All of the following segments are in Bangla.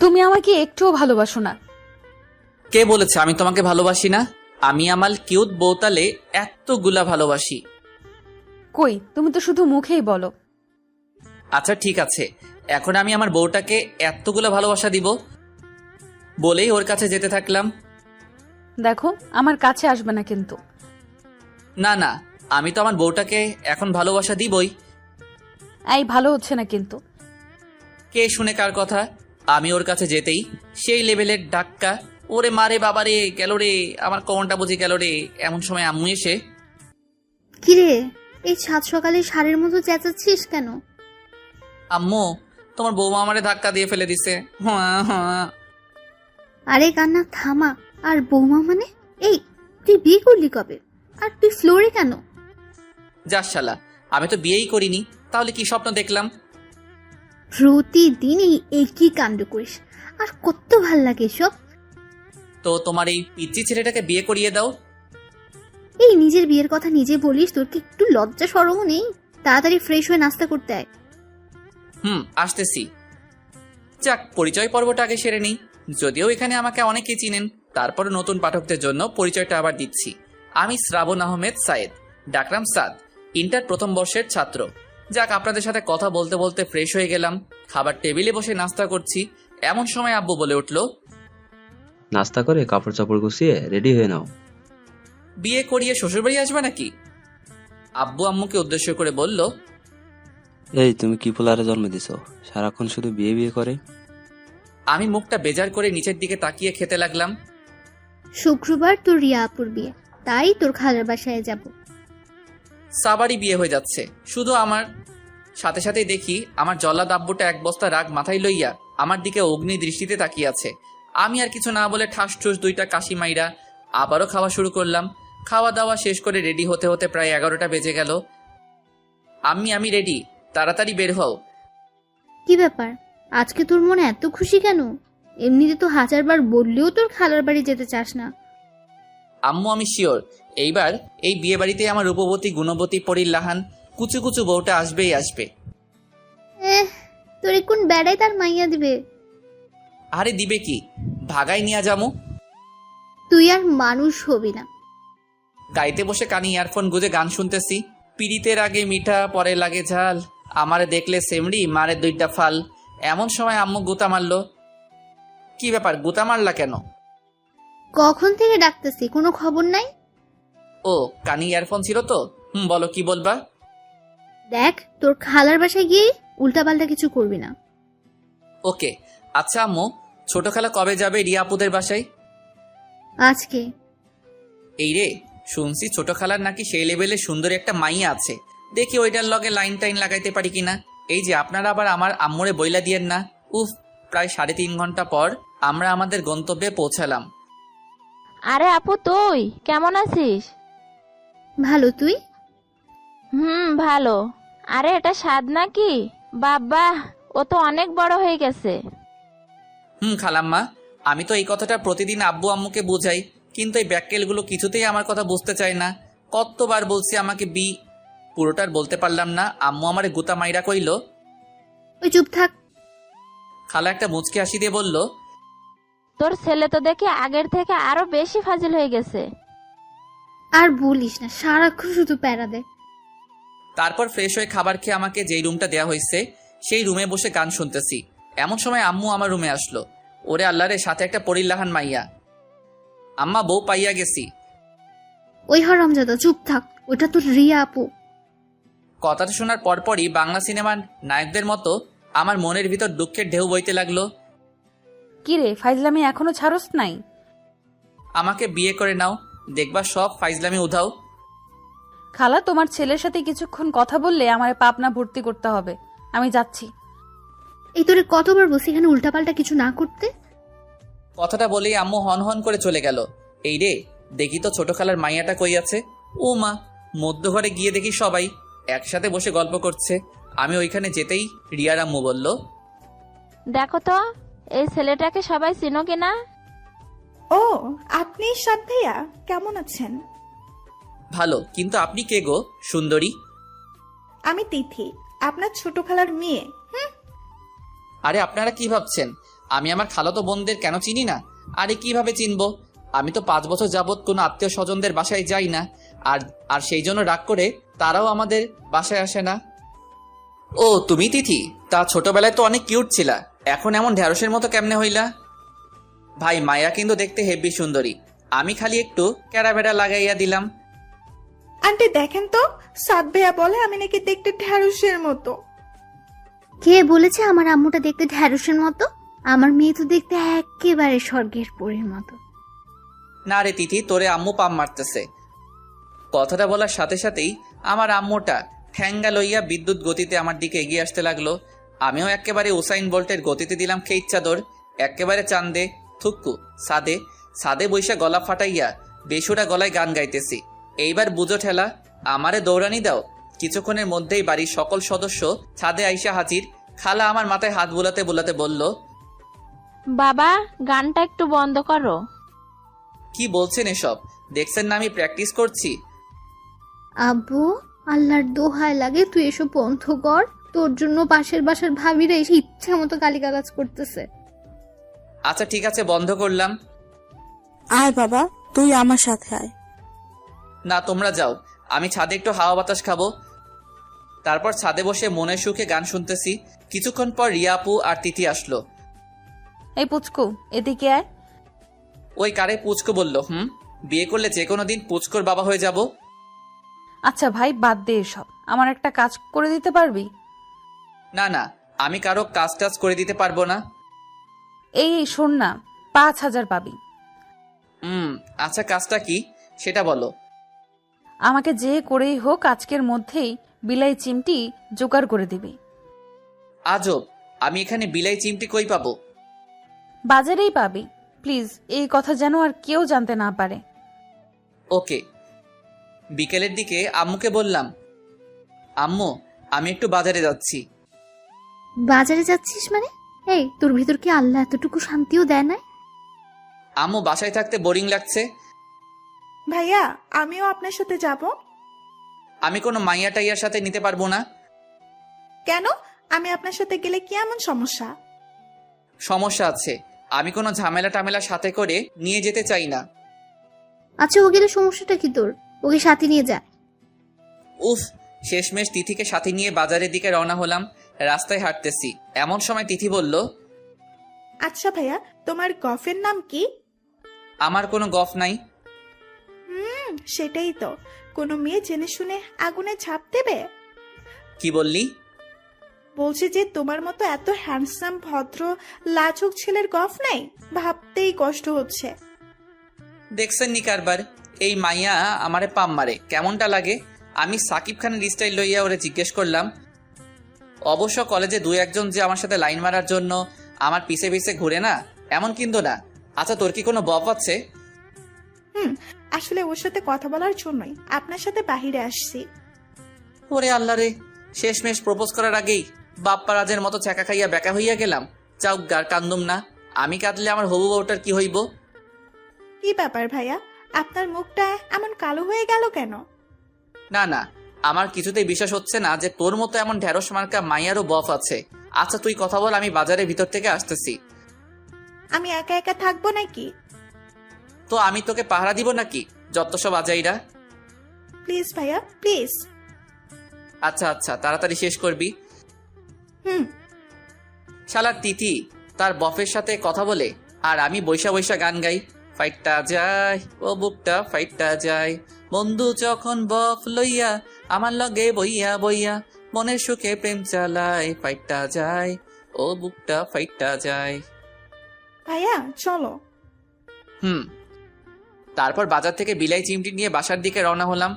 তুমি আমাকে একটুও ভালোবাসো না। কে বলেছে আমি তোমাকে ভালোবাসি না? আমি আমার কিউট বউতালে এতগুলা ভালোবাসি। কই, তুমি তো শুধু মুখেই বলো। আচ্ছা ঠিক আছে, এখন আমি আমার বউটাকে এতগুলা ভালোবাসা দিব বলেই ওর কাছে যেতে থাকলাম। দেখো, আমার কাছে আসবে না কিন্তু। না না, আমি তো আমার বউটাকে এখন ভালোবাসা দিবই। এই ভালো হচ্ছে না কিন্তু। কে শুনে কার কথা? আমি ওর কাছে যেতেই সেই লেভেলের ডাক্কা, ওরে মারে বাবারে গেল রে, আমার কোমরটা বুঝি গেল রে। এমন সময় আম্মু এসে, কিরে, এই সাত সকালে ষাঁড়ের মতো চেঁচাচ্ছিস কেন? আম্মু তোমার বৌমা আমারে ধাক্কা দিয়ে ফেলে দিছে। হ্যাঁ হ্যাঁ। আরে কান্না থামা। আর বৌমা মানে? এই, তুই বিয়ে করলি কবে? আর তুই ফ্লোরে কেন? যাস শালা, আমি তো বিয়েই করিনি, তাহলে কি স্বপ্ন দেখলাম? প্রতিদিন এই একই কাণ্ড করিস, আর কত ভাল লাগে এসব। তো তোমার এই পিচ্চি ছেলেটাকে বিয়ে করিয়ে দাও। এই নিজের বিয়ের কথা নিজে বলিস, তোর কি একটু লজ্জা শরমও নেই? তাড়াতাড়ি ফ্রেশ হয়ে নাস্তা করতে আয়। আসতেছি। যাক, পরিচয় পর্বটা আগে সেরে নেই। যদিও এখানে আমাকে অনেকেই চিনেন, তারপরে নতুন পাঠকদের জন্য পরিচয়টা আবার দিচ্ছি। আমি শ্রাবণ আহমেদ সায়েদ, ডাকরাম সাদ, ইন্টার প্রথম বর্ষের ছাত্র। যাক, আপনাদের সাথে কথা বলতে বলতে ফ্রেশ হয়ে গেলাম, খাবার টেবিলে বসে নাস্তা করছি। এমন সময় আব্বু বলে উঠল, নাস্তা করে কাপড় চাপড় গুছিয়ে রেডি হয়ে নাও। বিয়ে করিয়ে শ্বশুরবাড়ি আসবে নাকি? আব্বু আম্মুকে উদ্দেশ্য করে বলল, এই তুমি কি পোলারে জন্ম দিছো, সারাক্ষণ শুধু বিয়ে বিয়ে করে। আমি মুখটা বেজার করে নিচের দিকে তাকিয়ে খেতে লাগলাম। শুক্রবার তোর রিয়া আপুর বিয়ে, তাই তোর খালার বাসায় যাব। সাবারই বিয়ে হয়ে যাচ্ছে শুধু আমার। সাথে সাথেই দেখি আমার জল্লাদ আব্বুটা এক বস্তা রাগ মাথায় লইয়া আমার দিকে অগ্নি দৃষ্টিতে তাকিয়ে আছে। আমি আর কিছু না বলে ঠাস ঠুস দুইটা কাশি মাইরা আবারও খাওয়া শুরু করলাম। খাওয়া দাওয়া শেষ করে রেডি হতে হতে প্রায় 11টা বেজে গেল। আমি রেডি, তাড়াতাড়ি বের হও। কি ব্যাপার, আজকে তোর মনে এত খুশি কেন? এমনিতে তো হাজারবার বললেও তোর খালার বাড়ি যেতে চাস না। আম্মু আমি শিওর এইবার এই বিয়ে বাড়িতে আমার রূপবতী গুণবতী পরিল্লাহান কুচু কুচু বউটা আসবেই আসবে। তোর কোন বেড়াই তার মাইয়া দিবে? আরে দিবে কি, ভাগাই নিয়া যামু। তুই আর মানুষ হবি না। গাইতে বসে কানে ইয়ারফোন গুজে গান শুনতেছি। পিড়িতের আগে মিঠা পরে লাগে ঝাল, আমারে দেখলে সেমড়ি মারে দুইটা ফাল। এমন সময় আম্মু গুতা মারলো। কি ব্যাপার, গুতা মারলা কেন? কখন থেকে ডাকতেছি, কোনো খবর নাই? ও, কানে ইয়ারফোন ছিল তো। বলো কি বলবা? দেখ, তোর খালার বাসায় গিয়ে উল্টাপাল্টা কিছু করবি না। ওকে। আচ্ছা আম্মু, ছোট খালা কবে যাবে রিয়া আপুদের বাসায়? আজকে। এই রে, শুনছি ছোট খালার নাকি সেই লেভেলে সুন্দরী একটা মাইয়া আছে। দেখি ওইটার লগে লাইন টাইন লাগাইতে পারি কিনা। এই যে আপনারা আবার আমার আম্মুরে বইলা দিয়েন না। উফ, প্রায় 3.5 ঘন্টা পর আমরা আমাদের গন্তব্যে পৌঁছালাম। আরে আপু, তুই কেমন আছিস? ভালো, তুই? ভালো। আরে এটা স্বাদ নাকি? বাবা, ও তো অনেক বড় হয়ে গেছে। খালাম্মা, আমি তো এই কথাটা প্রতিদিন আব্বু আম্মুকে বুঝাই, কিন্তু এই ব্যাককেলগুলো কিছুতেই আমার কথা বুঝতে চায় না। কতবার বলছি আমাকে পুরোটার বলতে পারলাম না। আম্মু আমারে গুতা মাইরা কইল। ওই চুপ থাক। খালা একটা মুচকি হাসি দিয়ে বলল, তোর ছেলে তো দেখে আগের থেকে আরো বেশি ফাজিল হয়ে গেছে। আর বলিস না, সারাক্ষণ শুধু প্যারা দেয়। তারপর ফ্রেশ হয়ে খাবার খেয়ে আমাকে যেই রুমটা দেওয়া হয়েছে সেই রুমে বসে গান শুনতেছি। এমন সময় আম্মু আমার রুমে আসলো। ওরে আল্লাহরে, সাথে একটা পরিল্লাহান মাইয়া। আম্মা, বউ পাইয়া গেছি। ওই হারামজাদা, চুপ থাক, ওটা তোর রিয়া আপু। কথাটা শোনার পরপরই বাংলা সিনেমার নায়কদের মতো আমার মনের ভিতর দুঃখের ঢেউ বইতে লাগলো। কিরে, ফাইজলামি এখনো ছাড়স নাই? আমাকে বিয়ে করে নাও, দেখবা সব ফাইজলামি উধাও। খালা, তোমার ছেলের সাথে কিছুক্ষণ কথা বললে আমার পাপনা ভর্তি করতে হবে। আমি যাচ্ছি। এই তোরে কতবার বসে এখানে উল্টাপাল্টা কিছু না করতে। কথাটা বলেই আম্মু হন হন করে চলে গেল। এই রে, দেখি তো ছোট খালার মাইয়াটা কই আছে। ও মা, মধ্যঘরে গিয়ে দেখি সবাই একসাথে বসে গল্প করছে। আমি ওইখানে যেতেই রিয়ার আম্মু বলল, দেখো তো এই ছেলেটাকে সবাই চিনো কিনা। ও, আপনি সাদ ভাইয়া, কেমন আছেন? ভালো, কিন্তু আপনি কে গো সুন্দরী? আমি তিথি, আপনার ছোট খালার মেয়ে। আরে আপনারা কি ভাবছেন আমি আমার খালাতো বোনদের কেন চিনি না? আরে কিভাবে চিনবো? আমি তো 5 বছর যাবৎ কোনো আত্মীয় স্বজনদের বাসায় যাই না। আর আর সেই জন্য রাগ করে তারাও আমাদের বাসায় আসে না। ও তুমি তিথি, তা ছোটবেলায় তো অনেক কিউট ছিলা, এখন এমন ঢ্যাঁড়সের মতো কেমনে হইলা? ভাই মায়া কিন্তু দেখতে হেব্বি সুন্দরী, আমি খালি একটু ক্যারাবেড়া লাগাইয়া দিলাম। আন্টি দেখেন তো, সাদ ভাইয়া বলে আমি নাকি দেখতে ঢ্যাঁড়সের মতো। কে বলেছে আমার আম্মুটা দেখতে ঢ্যাঁড়সের মতো? আমার মেয়ে তো দেখতে একেবারে স্বর্গের পরীর মতো। না রে তিথি, তোরে আম্মু পাম মারতেছে। কথাটা বলার সাথে সাথেই আমার আম্মুটা ঠ্যাঙ্গা লইয়া বিদ্যুৎ গতিতে আমার দিকে এগিয়ে আসতে লাগলো। আমিও একেবারে উসাইন বোল্টের গতিতে দিলাম খেইচ চাদর, একেবারে চান্দে থুক্কু সাদে সাদে বৈশা গলা ফাটাইয়া বেসুরা গলায় গান গাইতেছি। এইবার বুঝো ঠেলা, আমারে দৌড়ানি দাও। কিছুক্ষণের মধ্যেই বাড়ির সকল সদস্য ছাদে আইসা হাজির। খালা আমার মাথায় হাত বুলাতে বুলাতে বলল, বাবা, গানটা একটু বন্ধ করো। কি বলছেন এসব? দেখছেন না আমি প্র্যাকটিস করছি। আব্বু, আল্লাহর দোহাই লাগে তুই এসব বন্ধ কর। তোর জন্য পাশের বাসার ভাবিরা এসে ইচ্ছা মতো গালিগালাজ করতেছে। আচ্ছা ঠিক আছে, বন্ধ করলাম। আয় বাবা, তুই আমার সাথে আয়। না তোমরা যাও, আমি ছাদে একটু হাওয়া বাতাস খাবো। তারপর ছাদে বসে মনের সুখে গান শুনতেছি। কিছুক্ষণ পর রিয়া আপু আর তিথি আসলো। এই পুচকু, এদিকে আয়। ওই কারে পুচকো বলল? বিয়ে করলে যে কোনো দিন পুচকোর বাবা হয়ে যাব। আচ্ছা ভাই, বাদ দে এসব। আমার একটা কাজ করে দিতে পারবি? না না, আমি কারো কাজ টাজ করে দিতে পারবো না। এই শোন না, 5,000 পাবি। আচ্ছা কাজটা কি সেটা বলো। আমাকে যে করেই হোক আজকের মধ্যেই বিলাই চিমটি জোগাড় করে দিবি। আজব, আমি এখানে বিলাই চিমটি কই পাবো? বাজারেই পাবি। প্লিজ, এই কথা যেন আর কেউ জানতে না পারে। ওকে। বিকেলের দিকে আম্মুকে বললাম, আম্মু আমি একটু বাজারে যাচ্ছি। বাজারে যাচ্ছিস মানে? এই, তোর ভিতর কি আল্লাহ এতটুকু শান্তিও দেয় না? আম্মু বাসায় থাকতে বোরিং লাগছে। ভাইয়া, আমিও আপনার সাথে যাব। আমি কোনো মাইয়া টাইয়ার সাথে নিতে পারবো না। কেন? আমি আপনার সাথে গেলে কি এমন সমস্যা? সমস্যা আছে, আমি কোনো ঝামেলা টামেলা সাথে করে নিয়ে যেতে চাই না। আচ্ছা, ও গেলে সমস্যাটা কি তোর? ওকে সাথে নিয়ে যা। উফ, শেষমেশ তিথিকে সাথে নিয়ে বাজারের দিকে রওনা হলাম। রাস্তায় হাঁটতেছি, এমন সময় তিথি বলল, আচ্ছা ভাইয়া, তোমার গফের নাম কি? আমার কোনো গফ নাই। সেটাই তো, কোনো মেয়ে জেনে শুনে আগুনে ঝাঁপ দেবে? কি বললি? বলছে যে তোমার মতো এত হ্যান্ডসাম ভদ্র লাজুক ছেলের গফ নাই, ভাবতেই কষ্ট হচ্ছে। দেখছেন নি কারবার, এই মাইয়া আমারে পাম মারে, কেমনটা লাগে? আমি সাকিব খানের স্টাইল লইয়া ওরে জিজ্ঞেস করলাম। অবশ্য কলেজে 2-1 জন যে আমার সাথে লাইন মারার জন্য আমার পিছে পিছে ঘুরে না, এমন কিন্তু না। আচ্ছা তোর কি কোনো বফ আছে? আসলে ওর সাথে কথা বলার জন্যই আপনার সাথে বাহিরে আসছি। ওরে আল্লাহ রে, শেষমেশ প্রপোজ করার আগেই বাপ্পা রাজের মতো ছ্যাঁকা খাইয়া বেকা হইয়া গেলাম। চাউগার কান্দুম না, আমি কাঁদলে আমার হবু বউটার কি হইব? কি ব্যাপার ভাইয়া, আপনার মুখটা এমন কালো হয়ে গেল কেন? না না, আমার কিছুতেই বিশ্বাস হচ্ছে না যে তোর মতো এমন ঢেঁড়স মার্কা মাইয়ারও বফ আছে। আচ্ছা তুই কথা বল, আমি বাজারের ভিতর থেকে আসতেছি। আমি একা একা থাকবো নাকি? তো আমি তোকে পাহারা দিব নাকি যত সব আজাইরা? প্লিজ ভাইয়া, প্লিজ। আচ্ছা আচ্ছা, তাড়াতাড়ি শেষ করবি। হুম। শালার তিথি তার বফের সাথে কথা বলে আর আমি বৈশা বৈশা গান গাই। ফাইটটা যায় ও বুকটা ফাইটটা যায়, বন্ধু যখন বফ লইয়া আমার লগে বইয়া বইয়া মনের সুখে প্রেম চালায়। ফাইটটা যায় ও বুকটা ফাইটটা যায়। ভাইয়া চলো। তারপর বাজার থেকে বিলাই চিমটি নিয়ে বাসার দিকে রওনা হলাম।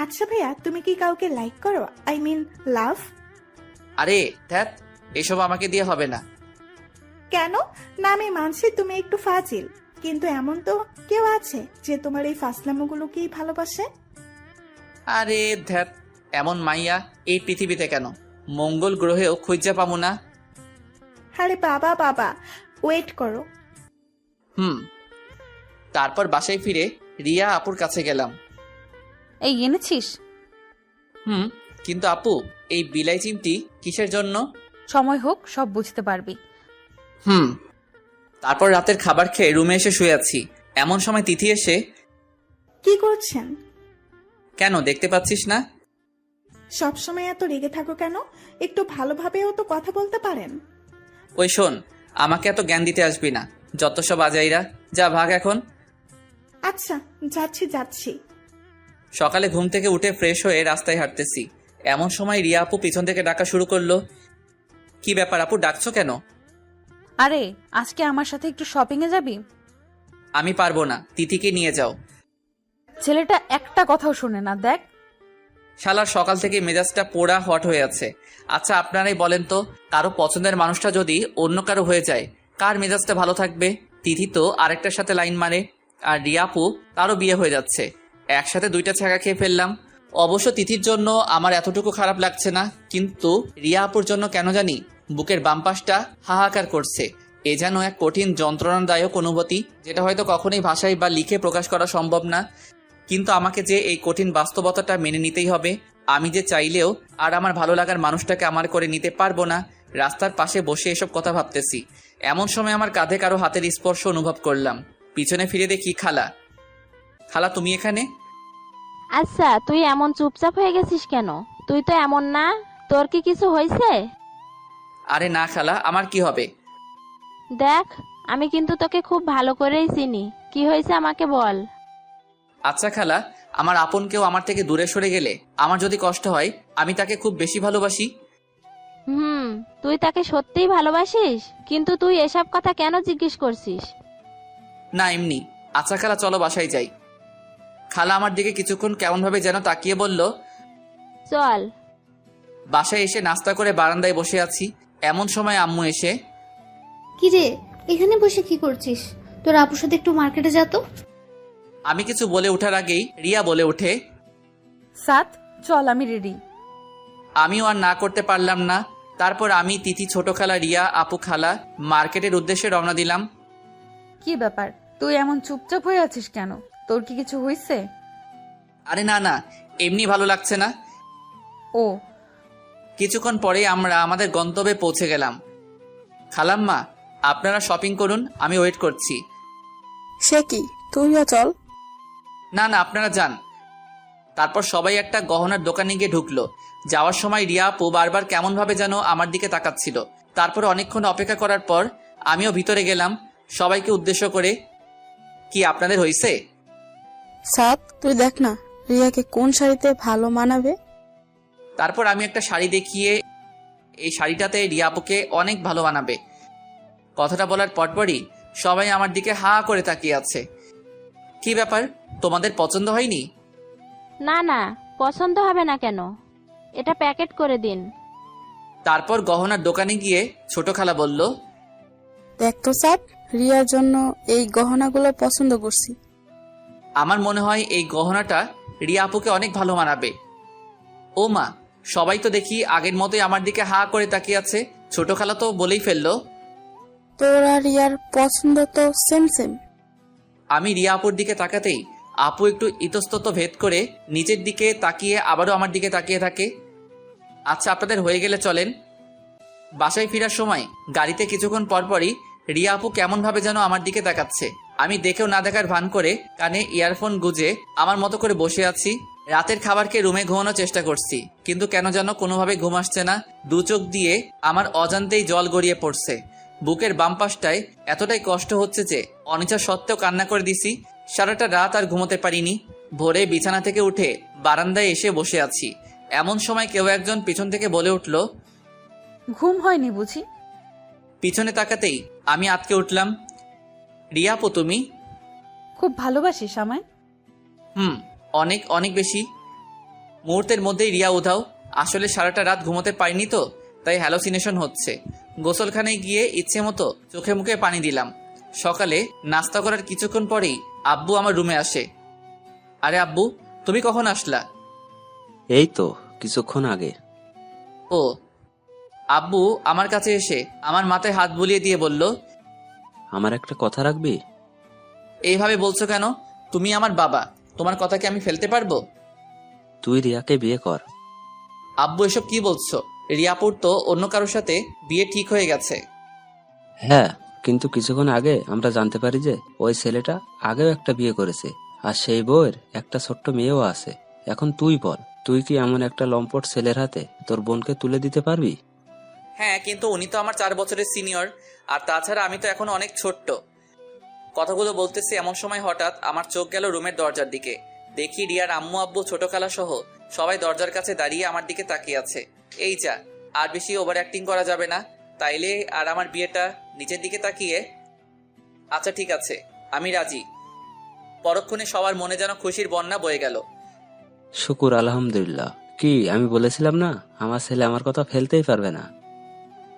আচ্ছা ভাইয়া, তুমি কি কাউকে লাইক করো? আই মিন লাভ? আরে ধ্যাত, এসব আমাকে দিয়ে হবে না। কেন না? আমি মানছি তুমি একটু ফাজিল, কিন্তু এমন তো কেউ আছে যে তোমার এই ফাসলামোগুলোকেই ভালোবাসে। আরে ধ্যাত, এমন মাইয়া এই পৃথিবীতে কেন, মঙ্গল গ্রহেও খুঁজে পাবো না। আরে বাবা বাবা, ওয়েট করো। তারপর বাসায় ফিরে রিয়া আপুর কাছে গেলাম। এই এনেছিস? কিন্তু আপু, এই বিলাই চিমটি কিসের জন্য? সময় হোক, সব বুঝতে পারবি। তারপর রাতের খাবার খেয়ে রুমে এসে শুয়ে আছি। এমন সময় তিথি এসে, কি করছেন? কেন দেখতে পাচ্ছিস না? সবসময় এত রেগে থাকো কেন? একটু ভালোভাবেও তো কথা বলতে পারেন। ওই শোন, আমাকে এত জ্ঞান দিতে আসবি না, যত সব আজাইরা। যা ভাগ এখন। আচ্ছা, যাচ্ছি। সকালে ঘুম থেকে উঠে ফ্রেশ হয়ে রাস্তায় হাঁটতেছি। এমন সময় রিয়া আপু পিছন থেকে ডাকা শুরু করলো। কি ব্যাপার আপু, ডাকছো কেন? আরে, আজকে আমার সাথে একটু শপিং এ যাবি? আমি পারবো না, তিথিকে নিয়ে যাও। ছেলেটা একটা কথাও শোনে না, দেখ। শালার সকাল থেকে মেজাজটা পোড়া হট হয়ে আছে। আচ্ছা আপনারাই বলেন তো, কারো পছন্দের মানুষটা যদি অন্য কারো হয়ে যায়, কার মেজাজটা ভালো থাকবে? তিথি তো আরেকটার সাথে লাইন মারে, আর রিয়া আপু তারও বিয়ে হয়ে যাচ্ছে। একসাথে দুইটা ছ্যাঁকা খেয়ে ফেললাম। অবশ্য তিথির জন্য আমার এতটুকু খারাপ লাগছে না, কিন্তু রিয়া আপুর জন্য কেন জানি বুকের বাম পাশটা হাহাকার করছে। এ যেন এক কঠিন যন্ত্রণাদায়ক অনুভূতি, যেটা হয়তো কখনোই ভাষায় বা লিখে প্রকাশ করা সম্ভব না। কিন্তু আমাকে যে এই কঠিন বাস্তবতাটা মেনে নিতেই হবে। আমি যে চাইলেও আর আমার ভালো লাগার মানুষটাকে আমার করে নিতে পারবো না। রাস্তার পাশে বসে এসব কথা ভাবতেছি। এমন সময় আমার কাঁধে কারো হাতের স্পর্শ অনুভব করলাম। পিছনে ফিরে দেখি খালা। খালা, তুমি এখানে? আচ্ছা, তুই এমন চুপচাপ হয়ে গেছিস কেন? তুই তো এমন না, তোর কি কিছু হয়েছে? আরে না খালা, আমার কি হবে? দেখ, আমি কিন্তু তোকে খুব ভালো করেই চিনি। কি হয়েছে আমাকে বল। আচ্ছা খালা, আমার আপন কেউ আমার থেকে দূরে সরে গেলে আমার যদি কষ্ট হয়, আমি তাকে খুব বেশি ভালোবাসি। তুই তাকে সত্যিই ভালোবাসিস? কিন্তু তুই এসব কথা কেন জিজ্ঞেস করছিস? না, এমনি। আচ্ছা খালা, চলো বাসায় যাই। খালা আমার দিকে কিছুক্ষণ কেমনভাবে যেন তাকিয়ে বলল, চল। বাসায় এসে নাস্তা করে বারান্দায় বসে আছি। এমন সময় আম্মু এসে, কি রে, এখানে বসে কি করছিস? তোর আপুর সাথে একটু মার্কেটে যা তো। আমি কিছু বলে ওঠার আগেই রিয়া বলে ওঠে, সাত, চল, আমি রেডি। আমিও আর না করতে পারলাম না। তারপর আমি, তিথি, ছোট খালা, রিয়া আপু, খালা মার্কেটের উদ্দেশ্যে রওনা দিলাম। কি ব্যাপার, তুই এমন চুপচাপ হয়ে আছিস কেন? তোর কি কিছু হয়েছে? আরে না না, এমনি ভালো লাগছে না। ও, কিছুক্ষণ পরে আমরা আমাদের গন্তব্যে পৌঁছে গেলাম। খালাম্মা, আপনারা শপিং করুন, আমি ওয়েট করছি। সে কি, তুইও চল। না না, আপনারা যান। তারপর সবাই একটা গহনার দোকানে গিয়ে ঢুকলো। যাওয়ার সময় রিয়া আপু বারবার কেমনভাবে যেন আমার দিকে তাকাচ্ছিল। তারপর অনেকক্ষণ অপেক্ষা করার পর আমিও ভিতরে গেলাম সবাইকে উদ্দেশ্য করে। কি আপনাদের হয়েছে? সাত, তুই দেখ না রিয়াকে কোন শাড়িতে ভালো মানাবে। তারপর আমি একটা শাড়ি দেখিয়ে, এই শাড়িটাতে রিয়া আপুকে অনেক ভালো বানাবে। কথাটা বলার পরপরই সবাই আমার দিকে হা করে তাকিয়ে আছে। কি ব্যাপার, তোমাদের পছন্দ হয়নি? না না, পছন্দ হবে না কেন? এটা প্যাকেট করে দিন। তারপর গহনার দোকানে গিয়ে ছোট খালা বলল, দেখ তো সাত, রিয়ার জন্য এই গহনাগুলো পছন্দ করছি। আমার মনে হয় এই গহনাটা রিয়া আপুকে অনেক ভালো মানাবে। ও মা, সবাই তো দেখি আগের মতোই আমার দিকে হা করে তাকিয়ে আছে। ছোট খালা তো বলেই ফেললো, তোর আর রিয়ার পছন্দ তো সেম সেম। আমি রিয়া আপুর দিকে তাকাতেই আপু একটু ইতস্তত ভেদ করে নিচের দিকে তাকিয়ে আবারও আমার দিকে তাকিয়ে থাকে। আচ্ছা আপনাদের হয়ে গেলে চলেন। বাসায় ফেরার সময় গাড়িতে কিছুক্ষণ পরপরই রিয়া আপু কেমনভাবে যেন আমার দিকে তাকাচ্ছে। আমি দেখেও না দেখার ভান করে কানে ইয়ারফোন গুজে আমার মতো করে বসে আছি। রাতের খাবারকে রুমে ঘুমানোর চেষ্টা করছি, কিন্তু কেন যেন কোনোভাবে ঘুম আসছে না। দু চোখ দিয়ে আমার অজান্তেই জল গড়িয়ে পড়ছে। বুকের বাম পাশটায় এতটাই কষ্ট হচ্ছে যে অনিচ্ছা সত্ত্বেও কান্না করে দিছি। সারাটা রাত আর ঘুমোতে পারিনি। ভোরে বিছানা থেকে উঠে বারান্দায় এসে বসে আছি। এমন সময় কেউ একজন পিছন থেকে বলে উঠল, ঘুম হয়নি বুঝি? পিছনে তাকাতেই আমি আটকে উঠলাম। রিয়া আপু, তুমি? খুব ভালোবাসিস আমায়? অনেক অনেক বেশি। মুহূর্তের মধ্যেই রিয়া উধাও। আসলে সারাটা রাত ঘুমোতে পারিনি তো, তাই হ্যালোসিনেশন হচ্ছে। গোসলখানায় গিয়ে ইচ্ছে মতো চোখে মুখে পানি দিলাম। সকালে নাস্তা করার কিছুক্ষণ পরেই আব্বু আমার রুমে আসে। আরে আব্বু, তুমি কখন আসলা? এই তো কিছুক্ষণ আগে। ও। আব্বু আমার কাছে এসে আমার মাথায় হাত বুলিয়ে দিয়ে বলল, আমার একটা কথা রাখবি? এইভাবে বলছো কেন? তুমি আমার বাবা, তোমার কথা কি আমি ফেলতে পারবো? তুই রিয়াকে বিয়ে কর। আব্বু এসব কি বলছো? রিয়াপুর তো অন্য কারোর সাথে বিয়ে ঠিক হয়ে গেছে। হ্যাঁ, কিন্তু কিছুক্ষণ আগে আমরা জানতে পারি যে ওই ছেলেটা আগেও একটা বিয়ে করেছে, আর সেই বউয়ের একটা ছোট্ট মেয়েও আছে। এখন তুই বল, তুই কি এমন একটা লম্পট ছেলের হাতে তোর বোনকে তুলে দিতে পারবি? হ্যাঁ, কিন্তু উনি তো আমার 4 বছরের সিনিয়র, আর তাছাড়া আমি তো এখন অনেক ছোট্ট। কথাগুলো বলতেছি এমন সময় হঠাৎ আমার চোখ গেল রুমের দরজার দিকে। দেখি রিয়ার আম্মু আব্বু ছোট খালা সহ সবাই দরজার কাছে দাঁড়িয়ে আমার দিকে তাকিয়ে আছে। এই যা, আর বেশি ওভার অ্যাক্টিং করা যাবে না, তাইলে আর আমার বিয়েটা নিচের দিকে তাকিয়ে। আচ্ছা ঠিক আছে, আমি রাজি। পরক্ষণে সবার মনে যেন খুশির বন্যা বয়ে গেল। শুকুর আলহামদুলিল্লাহ। কি আমি বলেছিলাম না, আমার ছেলে আমার কথা ফেলতেই পারবে না।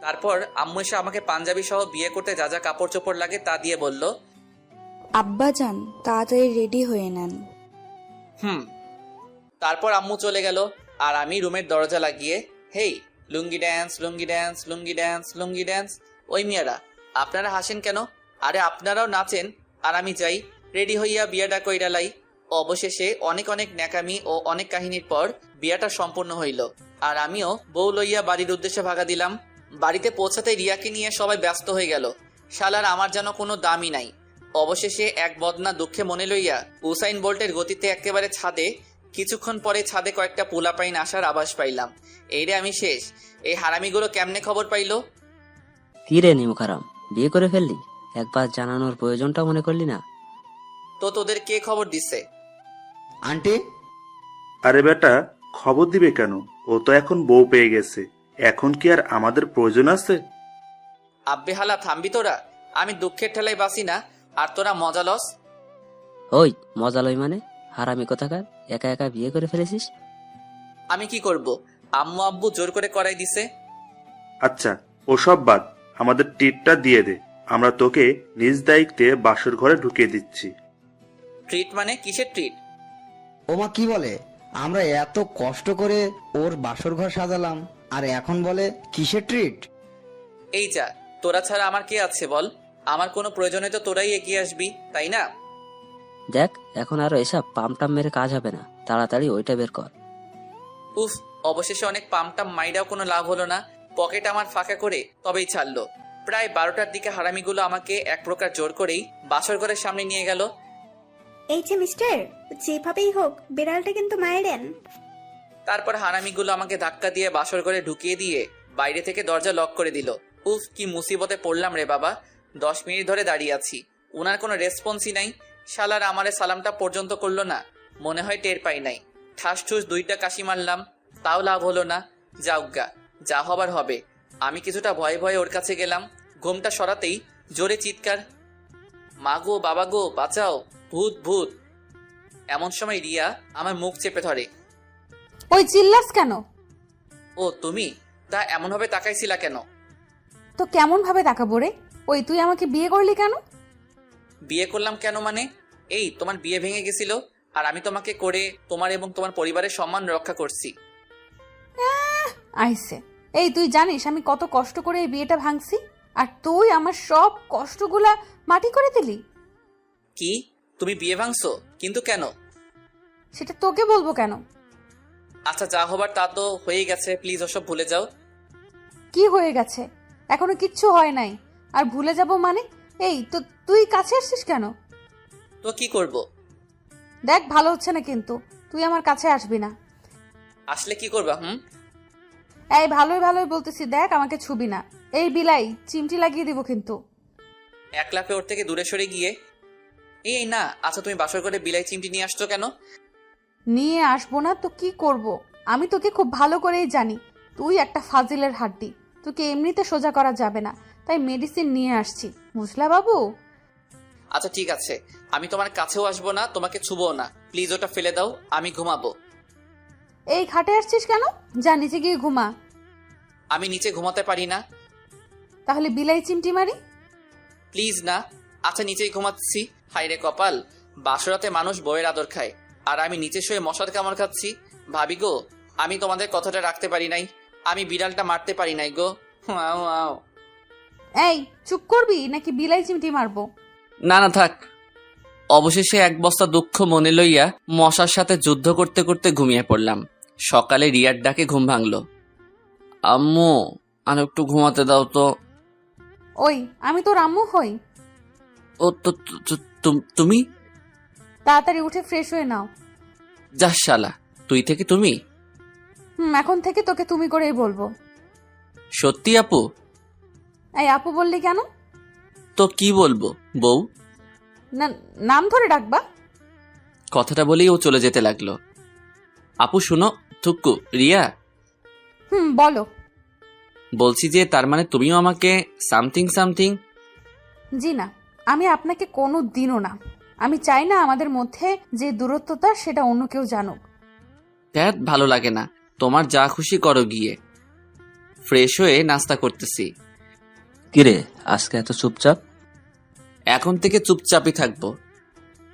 তারপর আম্মু এসে আমাকে পাঞ্জাবি সহ বিয়ে করতে যা যা কাপড় চোপড় লাগে তা দিয়ে বলল, আব্বাজান তাড়াতাড়ি রেডি হয়ে নেন। তারপর আম্মু চলে গেল, আর আমি রুমের দরজা লাগিয়ে, হেই, লুঙ্গি ড্যান্স, লুঙ্গি ড্যান্স, লুঙ্গি ড্যান্স, লুঙ্গি ড্যান্স। ওই মিয়ারা, আপনারা হাসেন কেন? আরে আপনারাও নাচেন, আর আমি যাই রেডি হইয়া বিয়াটা কইরা লাই। অবশেষে অনেক অনেক ন্যাকামি ও অনেক কাহিনীর পর বিয়াটা সম্পূর্ণ হইল, আর আমিও বউ লইয়া বাড়ির উদ্দেশ্যে ভাগা দিলাম। বাড়িতে পৌঁছাতে রিয়াকে নিয়ে সবাই ব্যস্ত হয়ে গেল। শালার আমার যেন কোনো দামই নাই। অবশেষে এক বদনা দুঃখে মনে লইয়া উসাইন বোল্টের গতিতে একেবারে ছাদে, কিছুক্ষণ পরে ছাদে কয়েকটা পোলাপাইন আসার আভাস পাইলাম। এইরে আমি শেষ। এই হারামিগুলো কেমনে খবর পাইলো? কি রে নিমুখারাম, বিয়ে করে ফেললি? একবার জানানোর প্রয়োজনটা মনে করলি না? তো তোদের কে খবর দিছে? আন্টি, আরে বেটা, খবর দিবে কেন? ও তো এখন বউ পেয়ে গেছে, এখন কি আর আমাদের প্রয়োজন আছে? আব্বে হালা, থামবি তোরা? আমি দুঃখের ঠেলায় বাসি না, আর তোরা মজা লস। ওই মজা লই মানে? হারামি কোথাকার, একা একা বিয়ে করে ফেলেছিস? আমি কি করব? আম্মু আব্বু জোর করে করাই দিছে। আচ্ছা, ওসব বাদ, আমাদের ট্রিটটা দিয়ে দে, আমরা তোকে নিজ দায়িত্বে বাসর ঘরে ঢুকিয়ে দিচ্ছি। ট্রিট মানে? কিসের ট্রিট? ওমা কি বলে? আমরা এত কষ্ট করে ওর বাসর ঘর সাজালাম, আর এখন বলে কিসের ট্রিট? এই যা, তোরা ছাড়া আমার কে আছে বল? আমার কোনো প্রয়োজনে তো তোরাই এগিয়ে আসবি, তাই না? দেখ, এখন আর এসব পামটাম মেরে কাজ হবে না, তাড়াতাড়ি ওইটা বের কর। উফ, অবশেষে অনেক পামটাম মাইরাও কোনো লাভ হলো না। পকেট আমার ফাঁকা করে তবেই ছাড়লো। প্রায় 12টার দিকে হারামিগুলো আমাকে এক প্রকার জোর করেই বাসর ঘরের সামনে নিয়ে গেল। এই যে মিস্টার, যেভাবেই হোক বিড়ালটা কিন্তু মায়েরেন। তারপর হারামিগুলো আমাকে ধাক্কা দিয়ে বাসর ঘরে ঢুকিয়ে দিয়ে বাইরে থেকে দরজা লক করে দিল। উফ, কি মুসিবতে পড়লাম রে বাবা। 10 মিনিট ধরে দাঁড়িয়ে আছি, উনার কোনো রেসপন্সই নাই। শালার আমারে সালামটা পর্যন্ত করলো না, মনে হয় টের পাই নাই। ঠাস ঠুস 2টা কাশি মারলাম, তাও লাভ হলো না। যাউগা, যা হবার হবে। আমি কিছুটা ভয়ে ভয়ে ওর কাছে গেলাম। ঘুমটা সরাতেই জোরে চিৎকার, মা গো, বাবা গো, বাঁচাও, ভূত ভূত। এমন সময় রিয়া আমার মুখ চেপে ধরে। ওই চিল্লাস কেন? ও তুমি? তা এমনভাবে তাকাইছিলা কেন? তো কেমন ভাবে তাকাবো রে? ওই তুই আমাকে বিয়ে করলি কেন? বিয়ে করলাম কেন মানে? এই তোমার বিয়ে ভেঙে গেছিল, আর আমি তোমাকে করে তোমার এবং তোমার পরিবারের সম্মান রক্ষা করছি। আইসে, এই তুই জানিস আমি কত কষ্ট করে এই বিয়েটা ভাঙছি, আর তুই আমার সব কষ্টগুলা মাটি করে দিলি। কি? তুমি বিয়ে ভাঙছো? কিন্তু কেন? সেটা তোকে বলবো কেন? আচ্ছা, যা হবার তা তো হয়ে গেছে, প্লিজ ওসব ভুলে যাও। কি হয়ে গেছে? এখনো কিচ্ছু হয় নাই, আর ভুলে যাব মানে? এই তো তুই কাছে আসছিস কেন? তো কি করব? দেখ, ভালো হচ্ছে না কিন্তু, তুই আমার কাছে আসবি না। আসলে কি করবা? এই ভালোই ভালোই বলতেছি, দেখ আমাকে ছুবি না। এই বিলাই চিমটি লাগিয়ে দিব কিন্তু। এক লাফে ওর থেকে দূরে সরে গিয়ে, এই না। আচ্ছা, তুমি বাসর করে বিলাই চিমটি নিয়ে আসছো কেন? নিয়ে আসবো না তো কি করব? আমি তোকে খুব ভালো করেই জানি, তুই একটা ফাজিলের হাড্ডি। তোকে এমনিতে সোজা করা যাবে না, তাই মেডিসিন নিয়ে আসছি, বুঝলা বাবু? আচ্ছা ঠিক আছে, আমি তোমার কাছেও আসবো না, তোমাকে ছুবও না। প্লিজ ওটা ফেলে দাও, আমি ঘুমাবো। এই খাটে আসছিস কেন? যা নিচে গিয়ে ঘুমা। আমি নিচে ঘুমাতে পারি না। তাহলে বিলাই চিমটি মারি? প্লিজ না। আচ্ছা, নিচেই ঘুমাচ্ছি। হাইরে কপাল, বাসরাতে মানুষ বইয়ের আদর খায়, আর আমি নিচে শুয়ে মশার কামড় খাচ্ছি। ভাবি গো, আমি তোমাদের কথাটা রাখতে পারি নাই, আমি বিড়ালটা মারতে পারি নাই গো। আও আও। এই চুপ করবি নাকি বিলাই চিমটি মারবো? না না, থাক। অবশেষে এক বস্তা দুঃখ মনে লইয়া মশার সাথে যুদ্ধ করতে করতে ঘুমিয়ে পড়লাম। সকালে রিয়ার ডাকে ঘুম ভাঙলো। আম্মু, আর একটু ঘুমাতে দাও তো। ওই, আমি তোর আম্মু হই? ও তো তুমি? তাড়াতাড়ি উঠে ফ্রেশ হয়ে নাও। যা শালা, তুই থেকে তুমি? এখন থেকে তোকে তুমি করেই বলবো। সত্যি আপু? এই আপু বললি কেন? তো কি বলবো বউ? না, নাম ধরে ডাকবা। কথাটা বলেই ও চলে যেতে লাগলো। আপু শুনো, থুক্কু, রিয়া, বলো। বলছি যে তার মানে তুমিও আমাকে সামথিং সামথিং? জি না, আমি আপনাকে কোনো দিনও না। আমি চাই না আমাদের মধ্যে যে দূরত্বতা সেটা অন্য কেউ জানুক। ধ্যাত, ভালো লাগে না। তোমার যা খুশি করো গিয়ে। ফ্রেশ হয়ে নাস্তা করতেছি। কিরে আজকে এত চুপচাপ? এখন থেকে চুপচাপই থাকবো।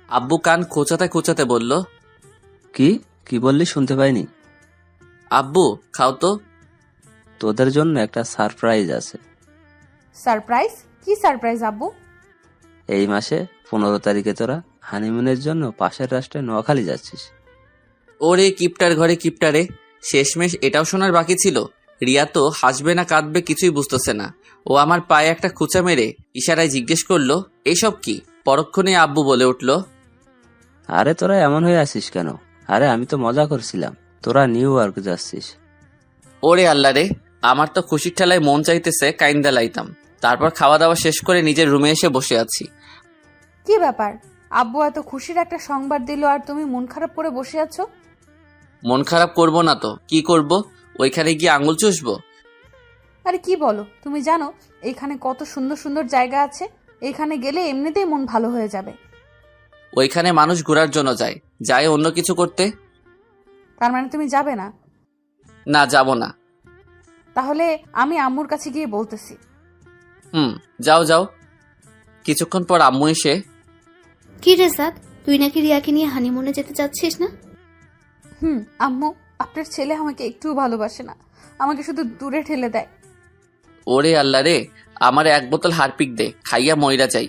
আব্বু কান খোঁচাতে খোঁচাতে বলল। কি কি বললি শুনতে পাইনি। আব্বু খাও তো। তোদের জন্য একটা সারপ্রাইজ আছে। সারপ্রাইজ? কি সারপ্রাইজ আব্বু? এই মাসে 15 তারিখে তোরা হানিমুনের জন্য পাশের রাষ্ট্রে নোয়াখালী যাচ্ছিস। ওরে কিপটার ঘরে কিপটারে, শেষমেশ এটাও শোনার বাকি ছিল। রিয়া তো হাসবে না কাঁদবে কিছুই বুঝতেছে না। ও আমার পায়ে একটা খুঁচা মেরে ইশারায় জিজ্ঞেস করলো, এসব কি? পরক্ষণে আব্বু বলে উঠল, আরে তোরা এমন হয়ে আছিস কেন? আরে আমি তো মজা করছিলাম, তোরা নিউ ইয়র্ক যাচ্ছিস। ওরে আল্লাহ রে, আমার তো খুশির ঠেলায় মন চাইতেছে কাইন্দা লাইতাম। তারপর খাওয়া দাওয়া শেষ করে নিজের রুমে এসে বসে আছি। কি ব্যাপার? আব্বু এত খুশির একটা সংবাদ দিল আর তুমি মন খারাপ করে বসে আছো? মন খারাপ করব না তো কি করব? ওইখানে গিয়ে আঙুল চুষবো? আরে কি বলো, তুমি জানো এখানে কত সুন্দর সুন্দর জায়গা আছে? এখানে গেলে এমনিতেই মন ভালো হয়ে যাবে। ওইখানে মানুষ ঘোরার জন্য যায়, যায় অন্য কিছু করতে। তার মানে তুমি যাবে না? না, যাব না। তাহলে আমি আম্মুর কাছে গিয়ে বলতেছি। যাও যাও। কিছুক্ষণ পর আম্মু এসে, কি রে সাদ, তুই নাকি রিয়াকে নিয়ে হানিমুনে যেতে চাচ্ছিস না? আম্মু, আপনার ছেলে আমাকে একটুও ভালোবাসে না, আমাকে শুধু দূরে ঠেলে দেয়। ওরে আল্লাহ রে, আমার 1 বোতল হারপিক দে, খাইয়া মইরা যাই।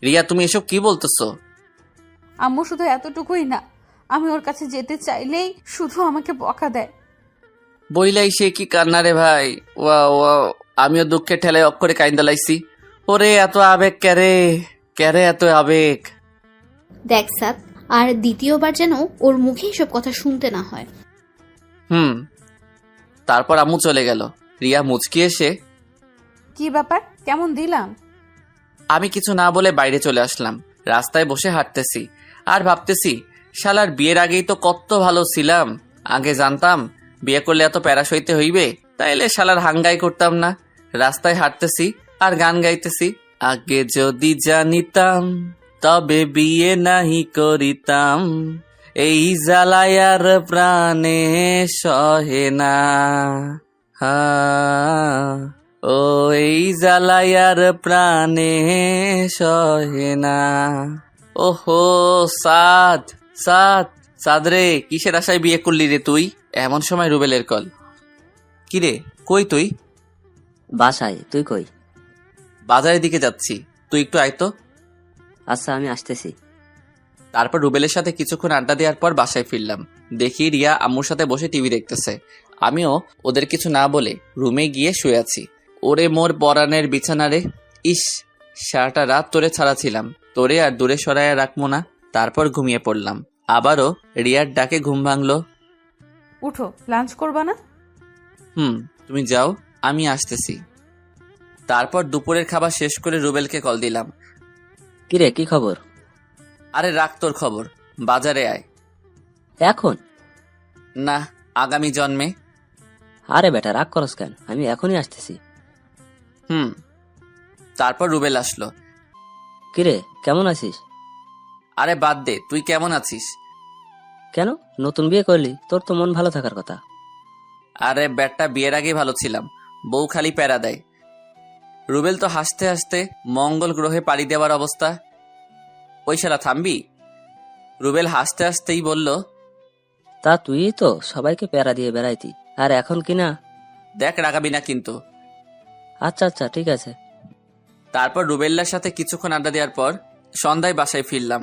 রিয়া, তুমি এসব কি বলতেছো? আম্মু শুধু এতটুকুই না, আমি ওর কাছে যেতে চাইলেই শুধু আমাকে বকা দেয়। বইলাই সে কি কান্না রে ভাই। ওয়া, আমিও দুঃখের ঠেলায় অক্ষরে কাইন্দা লাইছি। ওরে এত আবেগ ক্যারে, ক্যারে এত আবেগ। দেখ সাদ, আর দ্বিতীয়বার যেন ওর মুখে এসব কথা শুনতে না হয়। তারপর আম্মু চলে গেল। রিয়া মুচকি এসে, কি ব্যাপার, কেমন দিলাম? আমি কিছু না বলে বাইরে চলে আসলাম। রাস্তায় বসে হাঁটতেছি আর ভাবতেছি, শালার বিয়ের আগেই তো কত ভালো ছিলাম। আগে জানতাম বিয়ে করলে এত প্যারা সইতে হইবে, তাইলে শালার হাঙ্গাই করতাম না। রাস্তায় হাঁটতেছি আর গান গাইতেছি, আগে যদি জানিতাম তবে বিয়ে নাহি করিতাম, এই জ্বালায়ার প্রাণে সহে না। ও এই জ্বালায়ার প্রাণে সহে না। ওহো সাদ, সাদ, সাদ রে, কিসের আশায় বিয়ে করলি রে তুই? এমন সময় রুবেলের কল। কিরে, কই তুই? বাসায়। তুই কই? বাজারের দিকে যাচ্ছি, তুই একটু আয় তো। আচ্ছা, আমি আসতেছি। তারপর রুবেলের সাথে কিছুক্ষণ আড্ডা দেওয়ার পর বাসায় ফিরলাম। দেখি রিয়া আম্মুর সাথে বসে টিভি দেখতেছে। আমিও ওদের কিছু না বলে রুমে গিয়ে শুয়ে আছি। ওরে মোর পরানের বিছানা রে, ইস, সারাটা রাত তোরে ছাড়া ছিলাম, তোরে আর দূরে সরাইয়া রাখবো না। তারপর ঘুমিয়ে পড়লাম। আবারও রিয়ার ডাকে ঘুম ভাঙলো। উঠো, লাঞ্চ করবা না? তুমি যাও, আমি আসতেছি। তারপর দুপুরের খাবার শেষ করে রুবেলকে কল দিলাম। কিরে, কি খবর? আরে রাখ তোর খবর, বাজারে আয়। এখন না, আগামী জন্মে। আরে বেটা, রাগ করস কেন? আমি এখনই আসতেছি। তারপর রুবেল আসলো। কিরে, কেমন আছিস? আরে বাদ দে, তুই কেমন আছিস? কেন, নতুন বিয়ে করলি, তোর তো মন ভালো থাকার কথা। আরে ব্যাটটা, বিয়ের আগে ভালো ছিলাম, বউ খালি প্যারা দেয়। রুবেল তো হাসতে হাসতে মঙ্গল গ্রহে পাড়ি দেওয়ার অবস্থা। ওই শালা থামবি? রুবেল হাসতে হাসতেই বলল, তা তুই তো সবাইকে প্যারা দিয়ে বেড়াইতি, আর এখন কিনা? দেখ, রাগাবি না কিন্তু। আচ্ছা আচ্ছা, ঠিক আছে। তারপর রুবেল্লার সাথে কিছুক্ষণ আড্ডা দেওয়ার পর সন্ধ্যায় বাসায় ফিরলাম।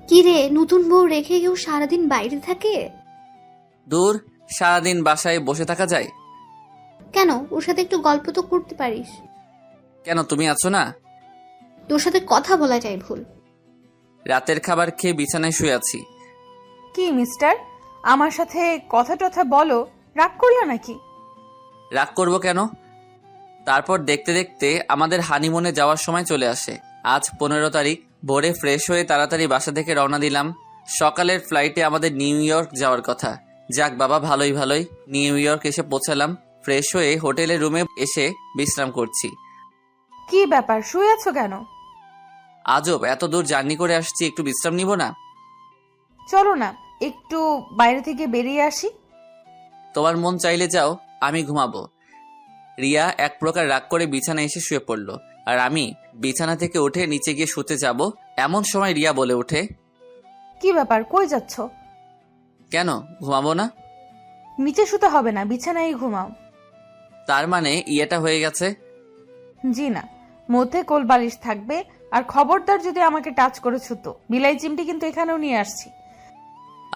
কি রে, নতুন বউ রেখে কেউ সারাদিন বাইরে থাকে? দূর, সারাদিন বাসায় বসে থাকা যায়? কেন, ওর সাথে একটু গল্প তো করতে পারিস। কেন, তুমি আছো না? তোর সাথে কথা বলা যায় ভুল। রাতের খাবার খেয়ে বিছানায় শুয়ে আছি। কি মিস্টার, আমার সাথে কথা টথা বলো, রাগ করলো নাকি? রাগ করবো কেন? তারপর দেখতে দেখতে আমাদের হানিমুনে যাওয়ার সময় চলে আসে। আজ 15 তারিখ। ভোরে ফ্রেশ হয়ে তাড়াতাড়ি বাসা থেকে রওনা দিলাম। সকালের ফ্লাইটে আমাদের নিউ ইয়র্ক যাওয়ার কথা। যাক বাবা, ভালোই নিউ ইয়র্ক এসে পৌঁছালাম। ফ্রেশ হয়ে হোটেলের রুমে এসে বিশ্রাম করছি। কি ব্যাপার, শুয়ে আছো কেন? আজব, এত দূর জার্নি করে আসছি, একটু বিশ্রাম নিব না? চলো না, একটু বাইরে থেকে বেরিয়ে আসি। তোমার মন চাইলে যাও, আমি ঘুমাবো। রিয়া এক প্রকার রাগ করে বিছানায় এসে শুয়ে পড়ল, আর আমি বিছানা থেকে উঠে নিচে গিয়ে শুতে যাব। এমন সময় রিয়া বলে ওঠে, কি ব্যাপার, কই যাচ্ছ? কেন, ঘুমাবো না? নিচে শুতে হবে না, বিছানায় ঘুমাও। তার মানে ইয়েটা হয়ে গেছে? জি না, মধ্যে কোল বালিশ থাকবে। আর খবরদার যদি আমাকে টাচ করেছো তো বিলাই চিমটি কিন্তু এখানেও নিয়ে আসছি।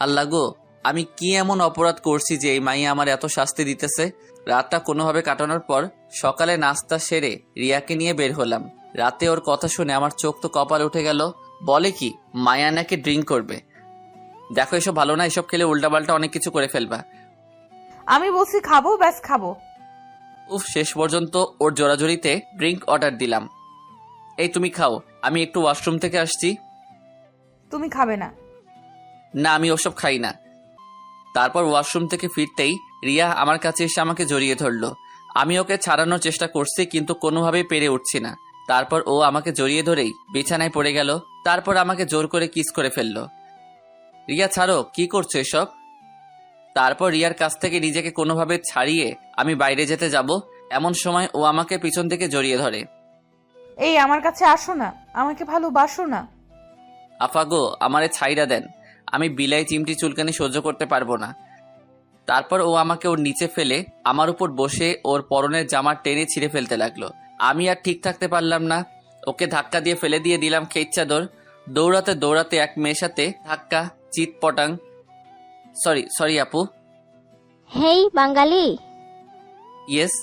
আল্লাহ গো, আমি কি এমন অপরাধ করছি যে এই মাইয়া আমার এত শাস্তি দিতেছে? রাতটা কোনোভাবে কাটানোর পর সকালে নাস্তা সেরে রিয়াকে নিয়ে বের হলাম। রাতে ওর কথা শুনে আমার চোখ তো কপালে উঠে গেল। বলে কি, মায়া নাকি ড্রিঙ্ক করবে। দেখো, এসব ভালো না, এসব খেলে উল্টাপাল্টা অনেক কিছু করে ফেলবা। আমি বলছি খাবো, ব্যাস খাবো। উফ, শেষ পর্যন্ত ওর জোরাজোরিতে ড্রিঙ্ক অর্ডার দিলাম। এই তুমি খাও, আমি একটু ওয়াশরুম থেকে আসছি। তুমি খাবে না? না, আমি ওসব খাই না। তারপর ওয়াশরুম থেকে ফিরতেই রিয়া আমার কাছে এসে আমাকে জড়িয়ে ধরলো। আমি ওকে ছাড়ানোর চেষ্টা করছি, কিন্তু কোনোভাবেই পেরে উঠছি না। তারপর ও আমাকে জড়িয়ে ধরেই বিছানায় পড়ে গেল। তারপর আমাকে জোর করে কিস করে ফেললো। রিয়া, ছাড়ো, কি করছো এসব? তারপর রিয়ার কাছ থেকে নিজেকে কোনোভাবে ছাড়িয়ে আমি বাইরে যেতে যাব, এমন সময় ও আমাকে পিছন থেকে জড়িয়ে ধরে। এই আমার কাছে আসো না, আমাকে ভালোবাসো না। আফাগো, আমারে ছাইরা দেন, আমি বিলাই চিমটি চুলকানি সহ্য করতে পারবো না। তারপর ও আমাকে ওর নিচে ফেলে আমার উপর বসে ওর পরনের জামা টেনে ছিঁড়ে ফেলতে লাগলো। আমি আর ঠিক থাকতে পারলাম না, ওকে ধাক্কা দিয়ে ফেলে দিয়ে দিলাম খেইত চাদর। দৌড়াতে দৌড়াতে এক মেয়ের সাথে ধাক্কা, চিৎ পটাং। সরি আপু। হেই বাঙালি। ইয়েস।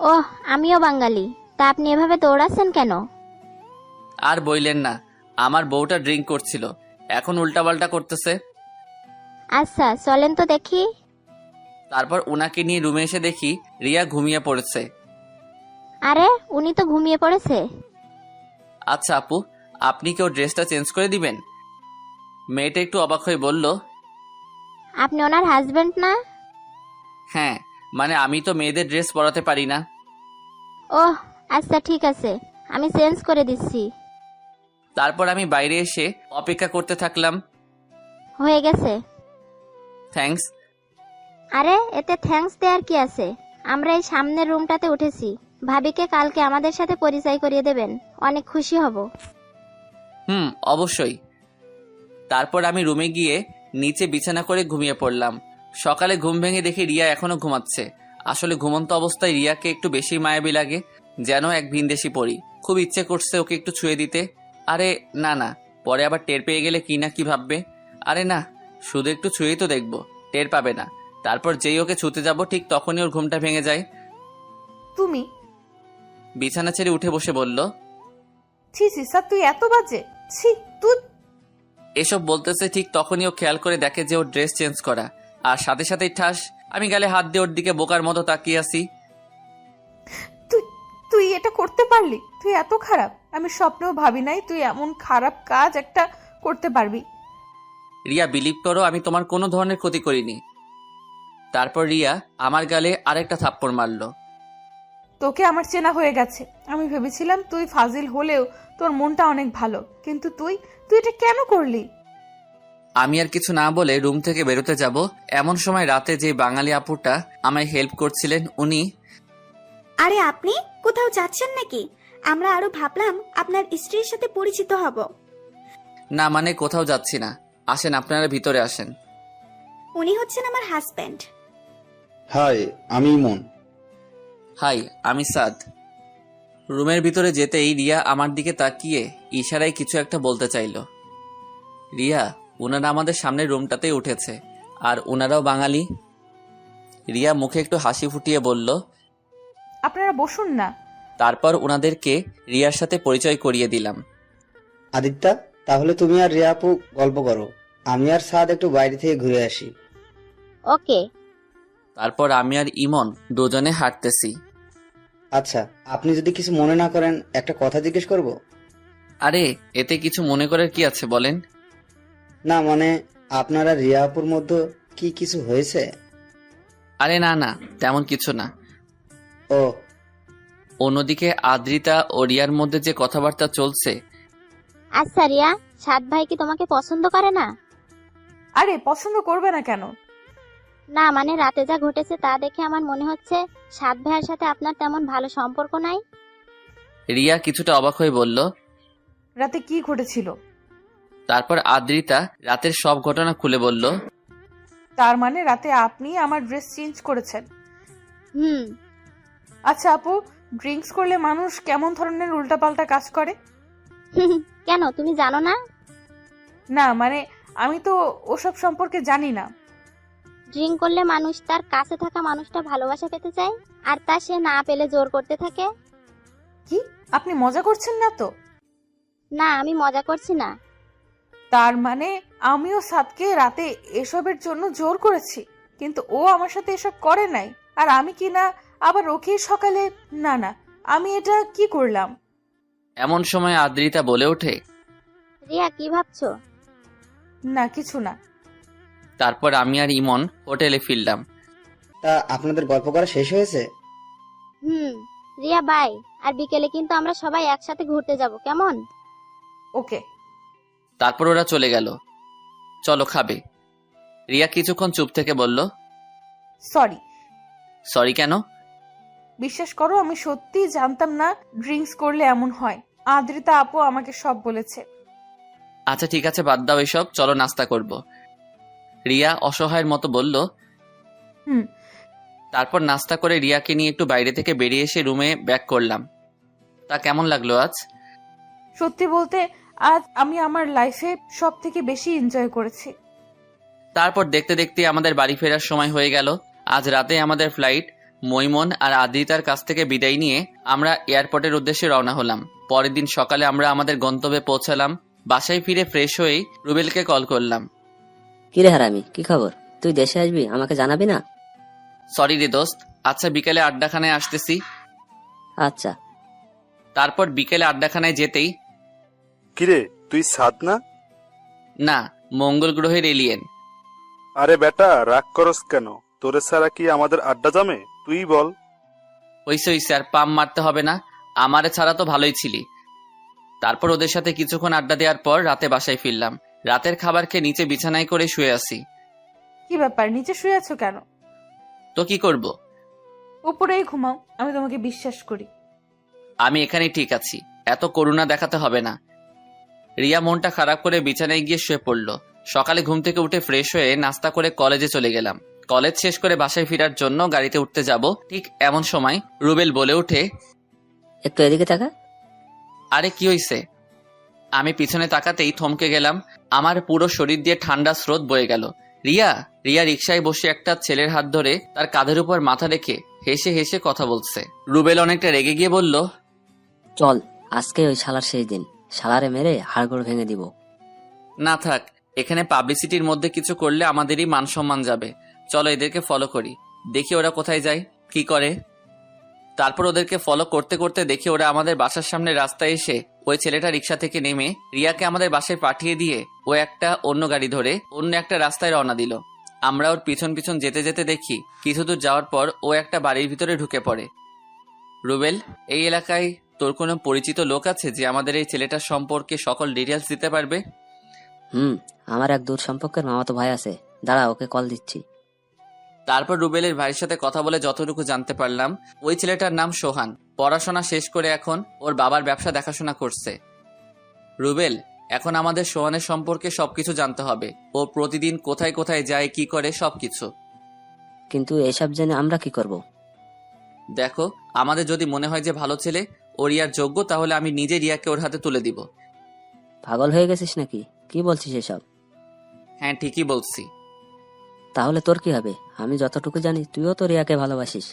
ওহ, আমিও বাঙালি। তা আপনি এভাবে দৌড়াচ্ছেন কেন? আর বইলেন না, আমার বউটা ড্রিঙ্ক করছিল, এখন উল্টাপাল্টা করতেছে। আচ্ছা, চলেন তো দেখি। তারপর ওনাকে নিয়ে রুমে এসে দেখি রিয়া ঘুমিয়ে পড়েছে। আরে, উনি তো ঘুমিয়ে পড়েছে। আচ্ছা আপু, আপনি কি ওর ড্রেসটা চেঞ্জ করে দিবেন? মেয়েটা একটু অবাক হয়ে বলল, আপনি ওনার হাজবেন্ড না? হ্যাঁ, মানে আমি তো মেয়েদের ড্রেস পরাতে পারি না। ওহ, আচ্ছা ঠিক আছে, আমি চেঞ্জ করে দিচ্ছি। তারপর আমি বাইরে এসে অপেক্ষা করতে থাকলাম। হয়ে গেছে। থ্যাঙ্কস। আরে, এতে থ্যাঙ্কস দেওয়ার কি আছে? আমরা এই সামনের রুমটাতে উঠেছি। ভাবিকে কালকে আমাদের সাথে পরিচয় করিয়ে দেবেন, অনেক খুশি হব। অবশ্যই। তারপর আমি রুমে গিয়ে নিচে বিছানা করে ঘুমিয়ে পড়লাম। সকালে ঘুম ভেঙে দেখি রিয়া এখনো ঘুমাচ্ছে। আসলে ঘুমন্ত অবস্থায় রিয়াকে একটু বেশি মায়াবী লাগে, যেন এক ভিনদেশি পড়ি। খুব ইচ্ছে করছে ওকে একটু ছুঁয়ে দিতে। আরে না, পরে আবার টের পেয়ে গেলে কি না কি ভাববে। আরে না, শুধু একটু ছুঁয়েই তো দেখবো, টের পাবে না। তারপর যেই ওকে ছুঁতে যাব, ঠিক তখনই ওর ঘুমটা ভেঙে যায়। তুমি? বিছানা ছেড়ে উঠে বসে বলল, ছি ছি স্যার, তুই এত বাজে, ছি তুই। এসব বলতেছে ঠিক তখনই ও খেয়াল করে দেখে যে ওর ড্রেস চেঞ্জ করা, আর সাথে সাথেই ঠাস। আমি গালে হাত দিয়ে ওর দিকে বোকার মতো তাকিয়ে আছি। তুই এটা করতে পারলি? তুই এত খারাপ, আমি স্বপ্নেও ভাবি নাই তুই এমন খারাপ কাজ একটা করতে পারবি। রিয়া, বিলিভ করো, আমি তোমার কোনো ধরনের ক্ষতি করিনি। তারপর রিয়া আমার গালে আরেকটা থাপ্পড় মারলো। তোকে আমার চেনা হয়ে গেছে। আমি ভেবেছিলাম তুই ফাজিল হলেও তোর মনটা অনেক ভালো, কিন্তু তুই এটা কেন করলি? আমি আর কিছু না বলে রুম থেকে বেরোতে যাব, এমন সময় রাতে যে বাঙালি আপুটা আমায় হেল্প করছিলেন উনি, আরে আপনি কোথাও যাচ্ছেন নাকি? আমরা আরো ভাবলাম আপনার স্ত্রীর সাথে পরিচিত হব। না মানে কোথাও যাচ্ছি না, আসেন আপনারা ভিতরে আসেন। উনি হচ্ছেন আমার হাজবেন্ড। হাই, আমি ইমন। হাই, আমি সাদ। রুমের ভিতরে যেতেই রিয়া আমার দিকে তাকিয়ে ইশারায় কিছু একটা বলতে চাইল। রিয়া, ওনারা আমাদের সামনের রুমটাতেই উঠেছে। আর ওনারাও বাঙালি। রিয়া মুখে একটু হাসি ফুটিয়ে বলল। আপনারা বসুন না। তারপর ওনাদেরকে রিয়ার সাথে পরিচয় করিয়ে দিলাম। আদিত্যা, তাহলে তুমি আর রিয়া আপু গল্প করো, আমি আর সাদ একটু বাইরে থেকে ঘুরে আসি। ওকে। তারপর আমি আর ইমন দুজনে হাঁটতেছি। আচ্ছা, আপনি যদি কিছু মনে না করেন একটা কথা জিজ্ঞেস করব? আরে এতে কিছু মনে করার কি আছে বলেন। না মানে, আপনারা রিয়া আপুর মধ্যে কি কিছু হয়েছে? আরে না না, তেমন কিছু না। ও, অন্যদিকে আদ্রিতা ও রিয়ার মধ্যে যে কথাবার্তা চলছে। আচ্ছা রিয়া, সাত ভাই কি তোমাকে পছন্দ করে না? আরে পছন্দ করবে না কেন? না মানে রাতে যা ঘটেছে তা দেখে আমার মনে হচ্ছে সাত ভাইয়ের সাথে আপনার তেমন ভালো সম্পর্ক নাই। রিয়া কিছুটা অবাক হয়ে বলল। রাতে কি ঘটেছিল? তারপর আদ্রিতা রাতের সব ঘটনা খুলে বলল। তার মানে রাতে আপনি আমার ড্রেস চেঞ্জ করেছেন? হুম। আচ্ছা আপু, ড্রিঙ্কস করলে মানুষ কেমন ধরনের উল্টাপাল্টা কাজ করে? কেন, তুমি জানো না? না মানে আমি তো ওসব সম্পর্কে জানি না। ড্রিঙ্ক করলে মানুষ তার কাছে থাকা মানুষটা ভালোবাসা পেতে চায়, আর তা সে না পেলে জোর করতে থাকে। কি আপনি মজা করছেন না তো? না, আমি মজা করছি না। তার মানে আমিও সাদকে রাতে এসবের জন্য জোর করেছি, কিন্তু ও আমার সাথে এসব করে নাই। আর আমি কি না আবার ওকে সকালে? না না, আমি এটা কি করলাম? এমন সময় আদ্রিতা বলে ওঠে। রিয়া, কি ভাবছো? না কিছু না। তারপর আমি আর ইমন হোটেলে ফিরলাম। তা আপনাদের গল্প করা শেষ হয়েছে? হুম। রিয়া বাই, আর বিকেলে কিন্তু আমরা সবাই একসাথে ঘুরতে যাব, কেমন? ওকে। তারপর ওরা চলে গেল। চলো খাবে। রিয়া কিছুক্ষণ চুপ থেকে বলল। সরি। সরি কেন? বিশ্বাস করো, আমি সত্যি জানতাম না ড্রিঙ্কস করলে এমন হয়। আদ্রিতা আপু আমাকে সব বলেছে। আচ্ছা ঠিক আছে, বাদ দাও এসব, চলো নাস্তা করব। রিয়া অসহায়ের মতো বলল। হুম। তারপর নাস্তা করে রিয়াকে নিয়ে একটু বাইরে থেকে বেরিয়ে এসে রুমে ব্যাক করলাম। তা কেমন লাগলো আজ? সত্যি বলতে আজ আমি আমার লাইফে সব থেকে বেশি এনজয় করেছি। তারপর দেখতে দেখতে আমাদের বাড়ি ফেরার সময় হয়ে গেল। আজ রাতে আমাদের ফ্লাইট। মৈমন আর আদ্রিতার কাছ থেকে বিদায় নিয়ে আমরা এয়ারপোর্টের উদ্দেশ্যে রওনা হলাম। পরের দিন সকালে আমরা আমাদের গন্তব্যে পৌঁছালাম। বাসায় ফিরে ফ্রেশ হয়েই রুবেলকে কল করলাম। কিরে হারামি, কি খবর? তুই দেশে আসবি, আমাকে জানাবি না? সরি রে দোস্ত, আচ্ছা বিকেলে আড্ডাখানায় আসতেছি। আচ্ছা। তারপর বিকেলে আড্ডাখানায় যেতেই। কিরে, তুই সাদ না? না, মঙ্গল গ্রহের এলিয়েন। আরে বেটা, রাগ করস কেন? তোরে ছাড়া কি আমাদের আড্ডা জমে? তুই বল। হইছে আর পাম মারতে হবে না, আমারে ছাড়া তো ভালোই ছিলি। তারপর ওদের সাথে কিছুক্ষণ আড্ডা দেওয়ার পর রাতে বাসায় ফিরলাম। রাতের খাবার খেয়ে নিচে বিছানায় করে শুয়ে আছি। কি ব্যাপার, নিচে শুয়ে আছো কেন? তো কি করব? উপরেই ঘুমাও, আমি তোমাকে বিশ্বাস করি। আমি এখানেই ঠিক আছি, এত করুণা দেখাতে হবে না। রিয়া মনটা খারাপ করে বিছানায় গিয়ে শুয়ে পড়ল। সকালে ঘুম থেকে উঠে ফ্রেশ হয়ে নাস্তা করে কলেজে চলে গেলাম। কলেজ শেষ করে বাসায় ফেরার জন্য গাড়িতে উঠতে যাব, ঠিক এমন সময় রুবেল বলে ওঠে। একটু এদিকে তাকা। আরে কি হইছে? আমি পিছনে তাকাতেই থমকে গেলাম। আমার পুরো শরীর দিয়ে ঠান্ডা স্রোত বয়ে গেল। রিয়া রিয়া রিকশায় বসে একটা ছেলের হাত ধরে তার কাঁধের উপর মাথা রেখে হেসে হেসে কথা বলছে। রুবেল অনেকটা রেগে গিয়ে বলল। চল, আজকে ওই শালার সেই দিন, শালারে মেরে হাড়গোড় ভেঙে দিব। না থাক, এখানে পাবলিসিটির মধ্যে কিছু করলে আমাদেরই মান সম্মান যাবে। চলো এদেরকে ফলো করি, দেখি ওরা কোথায় যায়, কি করে। তারপর ওদেরকে ফলো করতে করতে দেখি ওরা আমাদের বাসার সামনে রাস্তায় এসে ওই ছেলেটা রিক্সা থেকে নেমে রিয়াকে আমাদের বাসায় পাঠিয়ে দিয়ে ও একটা অন্য গাড়ি ধরে অন্য একটা রাস্তায় রওনা দিল। আমরা ওর পিছন পিছন যেতে যেতে দেখি কিছু দূর যাওয়ার পর ও একটা বাড়ির ভিতরে ঢুকে পড়ে। রুবেল, এই এলাকায় তোর কোনো পরিচিত লোক আছে যে আমাদের এই ছেলেটার সম্পর্কে সকল ডিটেলস দিতে পারবে? আমার এক দূর সম্পর্কের মামাতো ভাই আছে, দাঁড়া ওকে কল দিচ্ছি। তারপর রুবেলের ভাইয়ের সাথে কথা বলে যতটুকু জানতে পারলাম, ওই ছেলেটার নাম সোহান। পড়াশোনা শেষ করে এখন ওর বাবার ব্যবসা দেখাশোনা করছে। রুবেল, এখন আমাদের সোহানের সম্পর্কে সবকিছু জানতে হবে। ও প্রতিদিন কোথায় কোথায় যায়, কি করে, সবকিছু। কিন্তু এসব জেনে আমরা কি করব? দেখো, আমাদের যদি মনে হয় যে ভালো ছেলে, ও রিয়ার যোগ্য, তাহলে আমি নিজে রিয়াকে ওর হাতে তুলে দিব। পাগল হয়ে গেছিস নাকি? কি বলছিস এসব? হ্যাঁ ঠিকই বলছি। তাহলে তোর কি হবে? আমি যতটুকু জানি তুইও তো রিয়াকে ভালোবাসিস।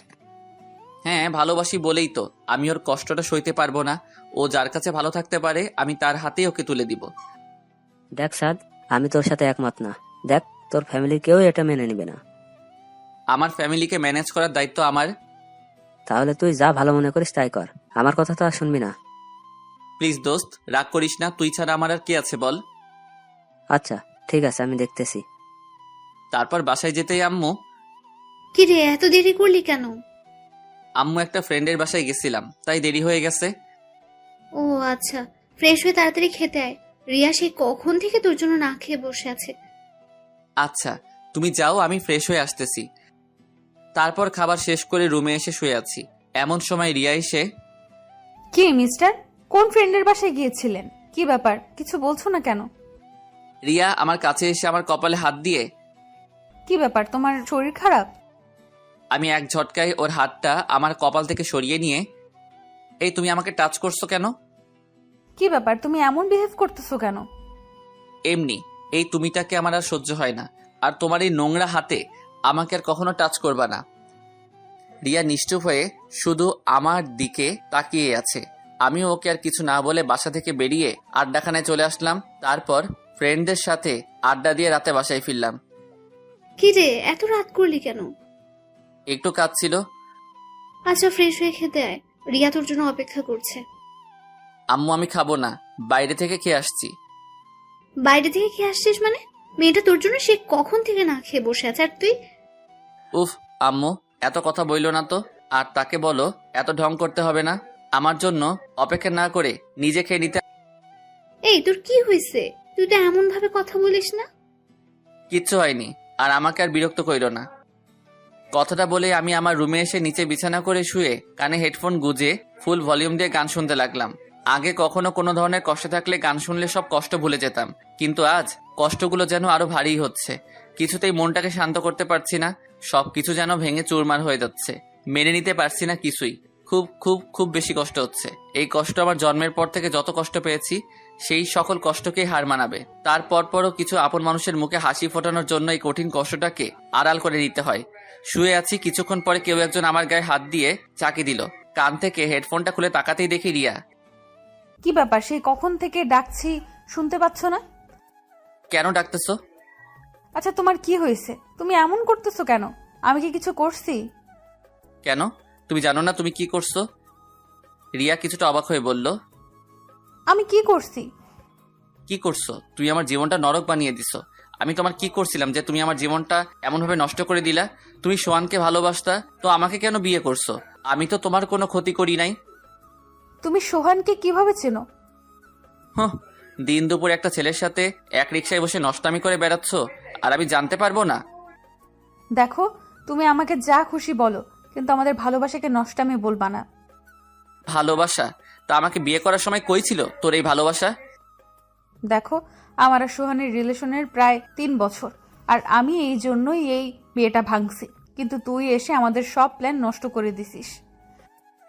হ্যাঁ, ভালোবাসি বলেই তো আমি ওর কষ্টটা সইতে পারবো না। ও যার কাছে ভালো থাকতে পারে আমি তার হাতেই ওকে তুলে দিব। দেখ সাদ, আমি তোর সাথে একমত না। দেখ, তোর ফ্যামিলির কেউ এটা মেনে নিবে না। আমার ফ্যামিলিকে ম্যানেজ করার দায়িত্ব আমার। তাহলে তুই যা ভালো মনে করিস তাই কর, আমার কথা তো আর শুনবি না। প্লিজ দোস্ত, রাগ করিস না। তুই ছাড়া আমার আর কে আছে বল? আচ্ছা ঠিক আছে, আমি দেখতেছি। তারপর বাসায় যেতেই আম্মু কি রে, এত দেরি করলি কেন? একটা ফ্রেন্ডের বাসায় গেছিলাম, তাই দেরি হয়ে গেছে। ও আচ্ছা, ফ্রেশ হয়ে তাড়াতাড়ি খেতে আয়। রিয়া সেই কখন থেকে তোর জন্য না খেয়ে বসে আছে। আচ্ছা, তুমি যাও, আমি ফ্রেশ হয়ে আসতেছি। তারপর খাবার শেষ করে রুমে এসে শুয়ে আছি। এমন সময় রিয়া এসে, কি মিস্টার, কোন ফ্রেন্ডের বাসায় গিয়েছিলেন? কি ব্যাপার, কিছু বলছো না কেন? রিয়া আমার কাছে এসে আমার কপালে হাত দিয়ে, কি ব্যাপার, তোমার শরীর খারাপ? আমি এক ঝটকায় ওর হাতটা আমার কপাল থেকে সরিয়ে নিয়ে, এই তুমি আমাকে টাচ করছো কেন? কি ব্যাপার, তুমি এমন বিহেভ করতেছো কেন? এমনি, এই তুমিটাকে আমার আর সহ্য হয় না। আর তোমার এই নোংরা হাতে আমাকে আর কখনো টাচ করবা না। রিয়া নিশ্চুপ হয়ে শুধু আমার দিকে তাকিয়ে আছে। আমিও ওকে আর কিছু না বলে বাসা থেকে বেরিয়ে আড্ডাখানায় চলে আসলাম। তারপর ফ্রেন্ডদের সাথে আড্ডা দিয়ে রাতে বাসায় ফিরলাম। কি রে, এত রাত করলি কেন? একটু কাজ ছিল। আচ্ছা, ফ্রেশ হয়ে খেতে আয়, রিয়া তোর জন্য অপেক্ষা করছে। আম্মু আমি খাবো না, বাইরে থেকে খেয়ে আসছি। বাইরে থেকে খেয়ে আসছিস মানে? মেয়েটা তোর জন্য সে কখন থেকে না খেয়ে বসে আছে, আর তুই? উফ আম্মু, এত কথা বইলো না তো। আর তাকে বলো এত ঢং করতে হবে না। আমার জন্য অপেক্ষা না করে নিজে খেয়ে নিতে। এই তোর কি হয়েছে? তুই তো এমন ভাবে কথা বলিস না। কিচ্ছু হয়নি, আর আমাকে আর বিরক্ত কইরো না। কথাটা বলে আমি আমার রুমে এসে নিচে বিছানা করে শুয়ে কানে হেডফোন গুজে ফুল ভলিউম দিয়ে গান শুনতে লাগলাম। আগে কখনো কোনো ধরনের কষ্ট থাকলে গান শুনলে সব কষ্ট ভুলে যেতাম, কিন্তু আজ কষ্টগুলো যেন আরো ভারী হচ্ছে। কিছুতেই মনটাকে শান্ত করতে পারছি না। সবকিছু যেন ভেঙে চুরমার হয়ে যাচ্ছে। মেনে নিতে পারছি না কিছুই। খুব খুব খুব বেশি কষ্ট হচ্ছে। এই কষ্ট আমার জন্মের পর থেকে যত কষ্ট পেয়েছি সেই সকল কষ্টকেই হার মানাবে। তারপরও কিছু আপন মানুষের মুখে হাসি ফোটানোর জন্য এই কঠিন কষ্টটাকে আড়াল করে দিতে হয়। শুয়ে আছি, কিছুক্ষণ পরে কেউ একজন আমার গায়ে হাত দিয়ে চাকি দিল। কান থেকে হেডফোনটা খুলে তাকাতেই দেখি রিয়া। কি ব্যাপার, সেই কখন থেকে ডাকছি, শুনতে পাচ্ছ না? কেন ডাকতেছো? আচ্ছা তোমার কি হয়েছে, তুমি এমন করতেছো কেন? আমি কি কিছু করছি? কেন, তুমি জানো না তুমি কি করছো? রিয়া কিছুটা অবাক হয়ে বলল, আমি কি করছি? কি করছো? তুই আমার জীবনটা নরক বানিয়ে দিছো। আমি তোমার কি করছিলাম যে তুমি আমার জীবনটা এমনভাবে নষ্ট করে দিলা? তুমি সোহানকে ভালোবাসতা তো আমাকে কেন বিয়ে করছো? আমি তো তোমার কোনো ক্ষতি করি নাই। তুমি সোহানকে কিভাবে চেনো? দিন দুপুর একটা ছেলের সাথে এক রিকশায় বসে নষ্টামি করে বেড়াচ্ছ, আর আমি জানতে পারবো না? দেখো, তুমি আমাকে যা খুশি বলো, কিন্তু আমাদের ভালোবাসাকে নষ্টামি বলবা না। ভালোবাসা? তা আমাকে বিয়ে করার সময় কই ছিল তোর এই ভালোবাসা? দেখো, আমার আর সোহানের রিলেশনের প্রায় 3 বছর, আর আমি এই জন্যই এই বিয়েটা ভাঙছি, কিন্তু তুই এসে আমাদের সব প্ল্যান নষ্ট করে দিছিস।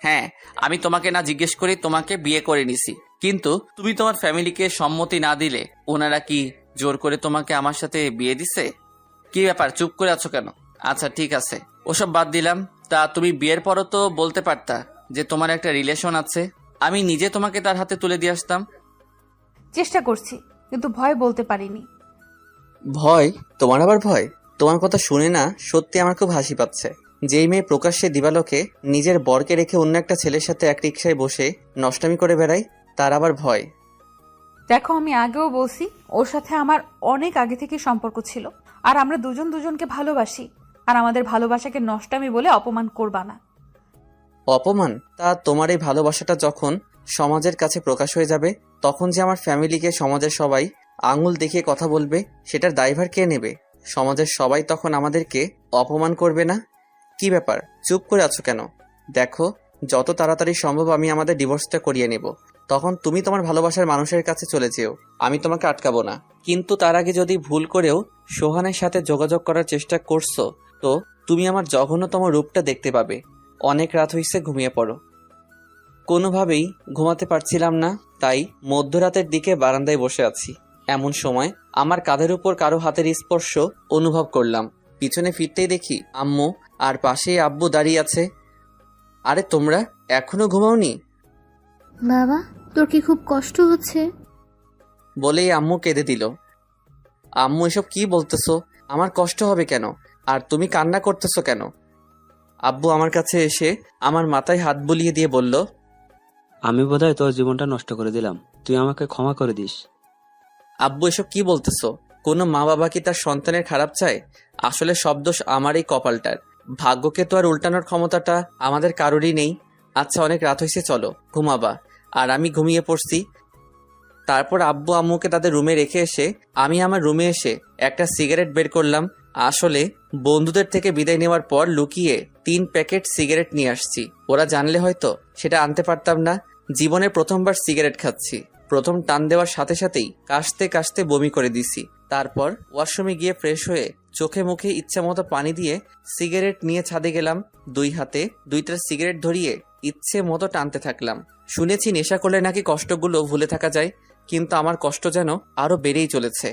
হ্যাঁ, আমি তোমাকে না জিজ্ঞেস করে তোমাকে বিয়ে করে নিছি, কিন্তু তুমি তোমার ফ্যামিলিকে সম্মতি না দিলে ওনারা কি জোর করে তোমাকে আমার সাথে বিয়ে দিছে? কি ব্যাপার, চুপ করে আছো কেন? আচ্ছা ঠিক আছে, ওসব বাদ দিলাম। তা তুমি বিয়ের পরও তো বলতে পারতা যে তোমার একটা রিলেশন আছে, আমি নিজে তোমাকে তার হাতে তুলে দিয়ে আসতাম। চেষ্টা করছি, কিন্তু ভয় বলতে পারিনি। ভয়? তোমার আবার ভয়? তোমার কথা শুনে না সত্যি আমার খুব হাসি পাচ্ছে। যেই মেয়ে প্রকাশ্যে দিবালোকে নিজের বরকে রেখে অন্য একটা ছেলের সাথে এক রিকশায় বসে নষ্টামি করে বেড়ায়, তার আবার ভয়? দেখো, আমি আগেও বলছি ওর সাথে আমার অনেক আগে থেকে সম্পর্ক ছিল, আর আমরা দুজন দুজনকে ভালোবাসি, আর আমাদের ভালোবাসাকে নষ্টামি বলে অপমান করবা না। অপমান? তা তোমার এই ভালোবাসাটা যখন সমাজের কাছে প্রকাশ হয়ে যাবে, তখন যে আমার ফ্যামিলিকে সমাজের সবাই আঙুল দেখিয়ে কথা বলবে, সেটার দায়ভার কে নেবে? সমাজের সবাই তখন আমাদেরকে অপমান করবে না? কি ব্যাপার, চুপ করে আছো কেন? দেখো, যত তাড়াতাড়ি সম্ভব আমি আমাদের ডিভোর্সটা করিয়ে নেব। তখন তুমি তোমার ভালোবাসার মানুষের কাছে চলে যেও, আমি তোমাকে আটকাবো না। কিন্তু তার আগে যদি ভুল করেও সোহানের সাথে যোগাযোগ করার চেষ্টা করছো, তো তুমি আমার জঘন্যতম রূপটা দেখতে পাবে। অনেক রাত হইছে, ঘুমিয়ে পড়ো। কোনোভাবেই ঘুমাতে পারছিলাম না, তাই মধ্যরাতের দিকে বারান্দায় বসে আছি। এমন সময় আমার কাঁধের উপর কারো হাতের স্পর্শ অনুভব করলাম। পিছনে ফিরতেই দেখি আম্মু আর পাশেই আব্বু দাঁড়িয়ে আছে। আরে তোমরা এখনো ঘুমাওনি? বাবা, তোর কি খুব কষ্ট হচ্ছে? বলেই আম্মু কেঁদে দিল। আম্মু এসব কি বলতেছো? আমার কষ্ট হবে কেন? আর তুমি কান্না করতেছো কেন? আব্বু আমার কাছে এসে আমার মাথায় হাত বুলিয়ে দিয়ে বলল, আমি বোধহয় তোর জীবনটা নষ্ট করে দিলাম, তুই আমাকে ক্ষমা করে দিস। আব্বু এসব কি বলতেছো? কোনো মা বাবা কি তার সন্তানের খারাপ চায়? আসলে সব দোষ আমার এই কপালটার। ভাগ্যকে তো আর উল্টানোর ক্ষমতাটা আমাদের কারোরই নেই। আচ্ছা, অনেক রাত হয়েছে, চলো ঘুমাবা। আর আমি ঘুমিয়ে পড়ছি। তারপর আব্বু আম্মুকে তাদের রুমে রেখে এসে আমি আমার রুমে এসে একটা সিগারেট বের করলাম। আসলে বন্ধুদের থেকে বিদায় নেওয়ার পর লুকিয়ে 3 প্যাকেট সিগারেট নিয়ে আসছি। ওরা জানলে হয়তো সেটা আনতে পারতাম না। জীবনে প্রথমবার সিগারেট খাচ্ছি। প্রথম টান দেওয়ার সাথে সাথেই কাশতে কাশতে বমি করে দিছি। তারপর ওয়াশরুমে গিয়ে ফ্রেশ হয়ে চোখে মুখে ইচ্ছা মতো পানি দিয়ে সিগারেট নিয়ে ছাদে গেলাম। 2 হাতে 2টা সিগারেট ধরিয়ে ইচ্ছে মতো টানতে থাকলাম। শুনেছি নেশা করলে নাকি কষ্টগুলো ভুলে থাকা যায়, কিন্তু আমার কষ্ট যেন আরো বেড়েই চলেছে।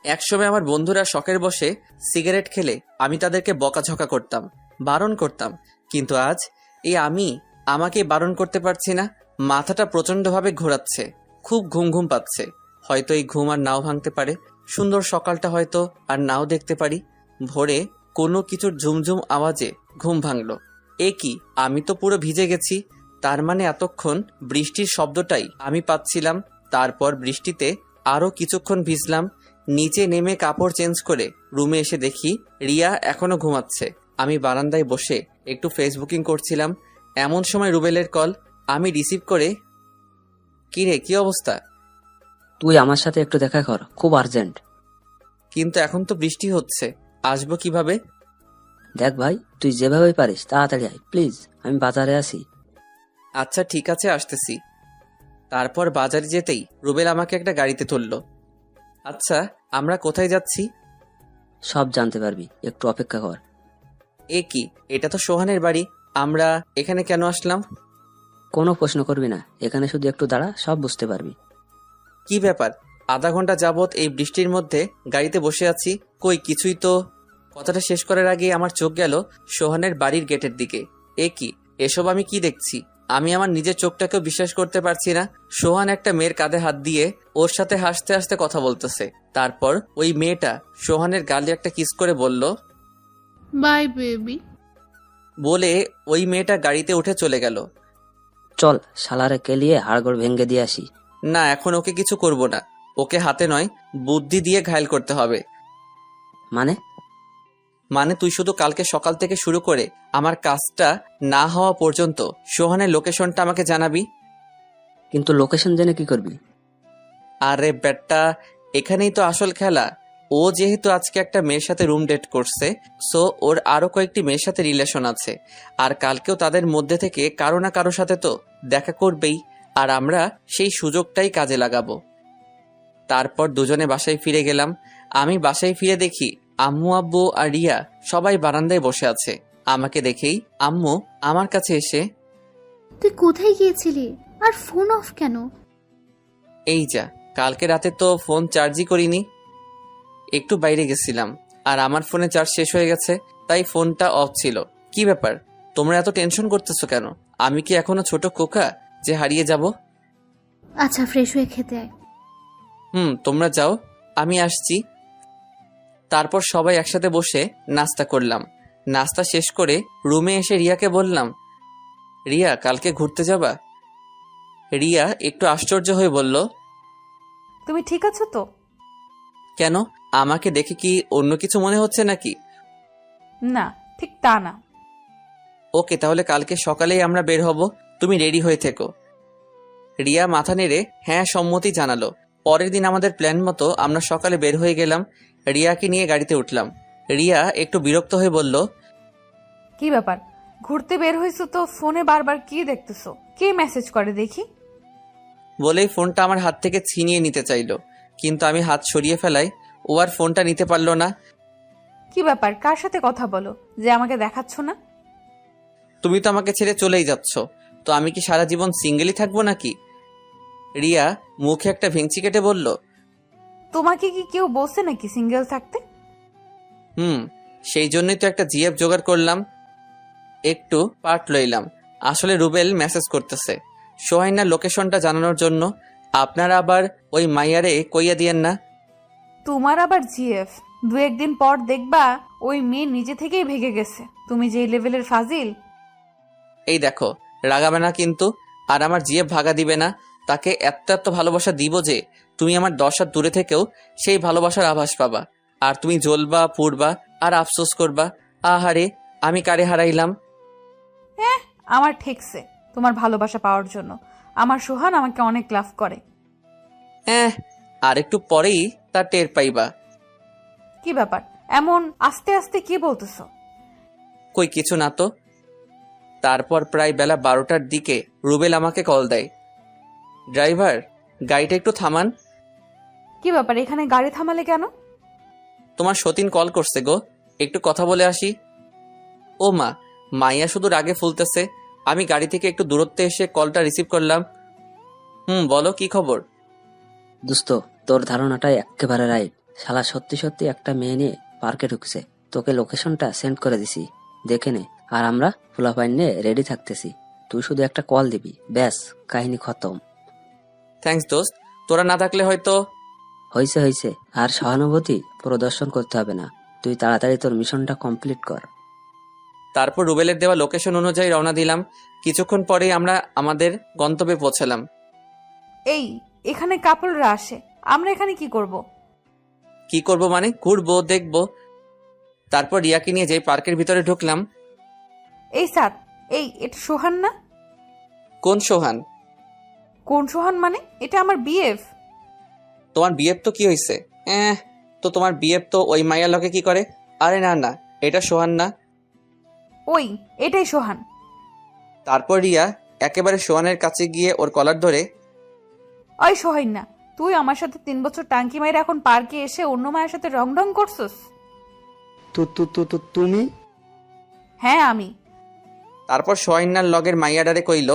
একসময় আমার বন্ধুরা শখের বসে সিগারেট খেলে আমি তাদেরকে বকাঝকা করতাম, বারণ করতাম, কিন্তু আজ এই আমি আমাকে বারণ করতে পারছি না। মাথাটা প্রচন্ডভাবে ঘোরাচ্ছে, খুব ঘুম ঘুম পাচ্ছে। হয়তো এই ঘুম আর নাও ভাঙতে পারে। সুন্দর সকালটা হয়তো আর নাও দেখতে পারি। ভোরে কোনো কিছুর ঝুমঝুম আওয়াজে ঘুম ভাঙলো। এ কি, আমি তো পুরো ভিজে গেছি। তার মানে এতক্ষণ বৃষ্টির শব্দটাই আমি পাচ্ছিলাম। তারপর বৃষ্টিতে আরো কিছুক্ষণ ভিজলাম। নিচে নেমে কাপড় চেঞ্জ করে রুমে এসে দেখি রিয়া এখনো ঘুমাচ্ছে। আমি বারান্দায় বসে একটু ফেসবুকিং করছিলাম। এমন সময় রুবেলের কল। আমি রিসিভ করে, কি রে, কি অবস্থা? তুই আমার সাথে একটু দেখা কর, খুব আর্জেন্ট। কিন্তু এখন তো বৃষ্টি হচ্ছে, আসবো কিভাবে? দেখ ভাই, তুই যেভাবে পারিস তাড়াতাড়ি আয় প্লিজ, আমি বাজারে আছি। আচ্ছা ঠিক আছে, আসতেছি। তারপর বাজারে যেতেই রুবেল আমাকে একটা গাড়িতে তুললো। আচ্ছা, আমরা কোথায় যাচ্ছি? সব জানতে পারবি, একটু অপেক্ষা কর। এ কি, এটা তো সোহানের বাড়ি। আমরা এখানে কেন আসলাম? কোনো প্রশ্ন করবি না, এখানে শুধু একটু দাঁড়া, সব বুঝতে পারবি। কি ব্যাপার? আধা ঘন্টা যাবত এই বৃষ্টির মধ্যে গাড়িতে বসে আছি, কই কিছুই তো। কথাটা শেষ করার আগে আমার চোখ গেল সোহানের বাড়ির গেটের দিকে। এ কি, এসব আমি কি দেখছি? আমি আমার নিজের চোখটাকেও বিশ্বাস করতে পারছি না। সোহান একটা মেয়ের কাঁধে হাত দিয়ে ওর সাথে হাসতে হাসতে কথা বলতেছে। তারপর ওই মেয়েটা সোহানের গালে একটা কিস করে বলল, বাই বেবি। বলে ওই মেয়েটা গাড়িতে উঠে চলে গেল। চল শালারে কেলিয়ে হাড়গোড় ভেঙে দিয়ে আসি। না, এখন ওকে কিছু করব না। ওকে হাতে নয়, বুদ্ধি দিয়ে ঘায়েল করতে হবে। মানে তুই শুধু কালকে সকাল থেকে শুরু করে আমার কাজটা না হওয়া পর্যন্ত সোহানের লোকেশনটা আমাকে জানাবি। কিন্তু লোকেশন জেনে কি করবি? আরে বেটা, এখানেই তো আসল খেলা। ও যেহেতু আজকে একটা মেয়ের সাথে রুম ডেট করছে, সো ওর আরো কয়েকটি মেয়ের সাথে রিলেশন আছে। আর কালকেও তাদের মধ্যে থেকে কারো না কারো সাথে তো দেখা করবেই। আর আমরা সেই সুযোগটাই কাজে লাগাবো। তারপর দুজনে বাসায় ফিরে গেলাম। আমি বাসায় ফিরে দেখি আম্মু আব্বু আর রিয়া সবাই বারান্দায় বসে আছে। আমাকে দেখেই আম্মু আমার কাছে এসে, তুই কোথায় গিয়েছিলি আর ফোন অফ কেন? এই যা, কালকে রাতে তো ফোন চার্জই করিনি, একটু বাইরে গেছিলাম আর আমার ফোনে চার্জ শেষ হয়ে গেছে, তাই ফোনটা অফ ছিল। কি ব্যাপার, তোমরা এত টেনশন করতেছো কেন? আমি কি এখনো ছোট খোকা যে হারিয়ে যাব? আচ্ছা, ফ্রেশ হয়ে খেতে আয়। তোমরা যাও, আমি আসছি। তারপর সবাই একসাথে বসে নাস্তা করলাম। নাস্তা শেষ করে রুমে এসে রিয়াকে বললাম, রিয়া কালকে ঘুরতে যাবা? রিয়া একটু আশ্চর্য হয়ে বলল, তুমি ঠিক আছো তো? কেন, আমাকে দেখে কি অন্য কিছু মনে হচ্ছে নাকি? না, ঠিক তা না। ওকে, তাহলে কালকে সকালেই আমরা বের হব, তুমি রেডি হয়ে থেকো। রিয়া মাথা নেড়ে হ্যাঁ সম্মতি জানালো। পরের দিন আমাদের প্ল্যান মতো আমরা সকালে বের হয়ে গেলাম। রিয়াকে নিয়ে গাড়িতে উঠলাম। রিয়া একটু বিরক্ত হয়ে বলল, কি ব্যাপার, ঘুরতে বের হয়েছো তো ফোনে বারবার কি দেখতেছো? কে মেসেজ করে দেখি? বলেই ফোনটা আমার হাত থেকে ছিনিয়ে নিতে চাইলো, কিন্তু আমি হাত সরিয়ে ফেলাই ও আর ফোনটা নিতে পারলো না। কি ব্যাপার, কার সাথে কথা বলো যে আমাকে দেখাচ্ছ না? তুমি তো আমাকে ছেড়ে চলেই যাচ্ছ, তো আমি কি সারা জীবন সিঙ্গেলই থাকবো নাকি? রিয়া মুখে একটা ভেঙচি কেটে বলল, তোমাকে কি কেউ বলছে নাকি সিঙ্গেল থাকতে? সেই জন্যই তো একটা জিএফ জোগাড় করলাম, একটু পার্ট লইলাম। আসলে রুবেল মেসেজ করতেছে সোহাইনার লোকেশনটা জানানোর জন্য। আপনারা আবার ওই মাইয়ারে কইয়া দিয়েন না। তোমার আবার জিএফ? 2-1 দিন পর দেখবা ওই মেয়ে নিজে থেকেই ভেগে গেছে। তুমি যে লেভেলের ফাজিল। এই দেখো, রাগাবে না কিন্তু। আর আমার জিএফ ভাগা দিবে না। তাকে এত এত ভালোবাসা দিব যে তুমি আমার 10 হাত দূরে থেকেও সেই ভালোবাসার আভাস পাবা। আর তুমি জ্বলবা, পুড়বা আর আফসোস করবা, আহারে আমি কারে হারাইলাম। হ্যাঁ, আমার ঠেকছে তোমার ভালোবাসা পাওয়ার জন্য। আমার সোহান আমাকে অনেক লাভ করে। হ্যাঁ, আর একটু পরেই তা টের পাইবা। কি ব্যাপার এমন আস্তে আস্তে কি বলতেছো? কই কিছু না তো। তারপর প্রায় বেলা 12টার দিকে রুবেল আমাকে কল দেয়। ড্রাইভার, গাড়িটা একটু থামান। কি ব্যাপার, এখানে গাড়ি থামালে কেন? তোমার সতীন কল করছে গো, একটু কথা বলে আসি। ও মা, মাইয়া শুধু রাগে ফুলতেছে। আমি গাড়ি থেকে একটু দূরত্বে এসে কলটা রিসিভ করলাম। বলো কি খবর? দোস্ত, তোর ধারণাটাই একেবারে রাইট। শালা সত্যি সত্যি একটা মেয়ে নিয়ে পার্কে ঢুকছে। তোকে লোকেশনটা সেন্ড করে দিছি, দেখে নে। আর আমরা ফুলাপাইন নিয়ে রেডি থাকতেছি। তুই শুধু একটা কল দিবি, ব্যাস কাহিনী খতম। থ্যাঙ্কস দোস্ত, তোরা না থাকলে হয়তো। হইছে আর সহানুভূতি প্রদর্শন করতে হবে না। তুই তাড়াতাড়ি তোর মিশনটা কমপ্লিট কর। তারপর রুবেলের দেওয়া লোকেশন অনুযায়ী রওনা দিলাম। কিছুক্ষণ পরেই আমরা আমাদের গন্তব্যে পৌঁছালাম। এই, এখানে কাপলরা আসে, আমরা এখানে কি করব? কি করব মানে? ঘুরবো, দেখবো। তারপর রিয়াকে নিয়ে যেই পার্কের ভিতরে ঢুকলাম। এই সাত, এই এটা সোহান না? কোন সোহান? কোন সোহান মানে? এটা আমার বিএফ। তোমার বিএফ তো কি হয়েছে? তো তোমার বিএফ তো ওই মাইয়ার লগে কি করে? আরে না না, এটা সোহান না। ওই, এটাই সোহান। তারপর রিয়া একেবারে সোহানের কাছে গিয়ে ওর কলার ধরে, ওই সোহাইন না, তুই আমার সাথে 3 বছর টাঙ্কি মাইরে এখন পার্কে এসে অন্য মায়ের সাথে রং ঢং করছস? তুমি? হ্যাঁ আমি। তারপর সোহাইনার লগের মাইয়াডারে কইল,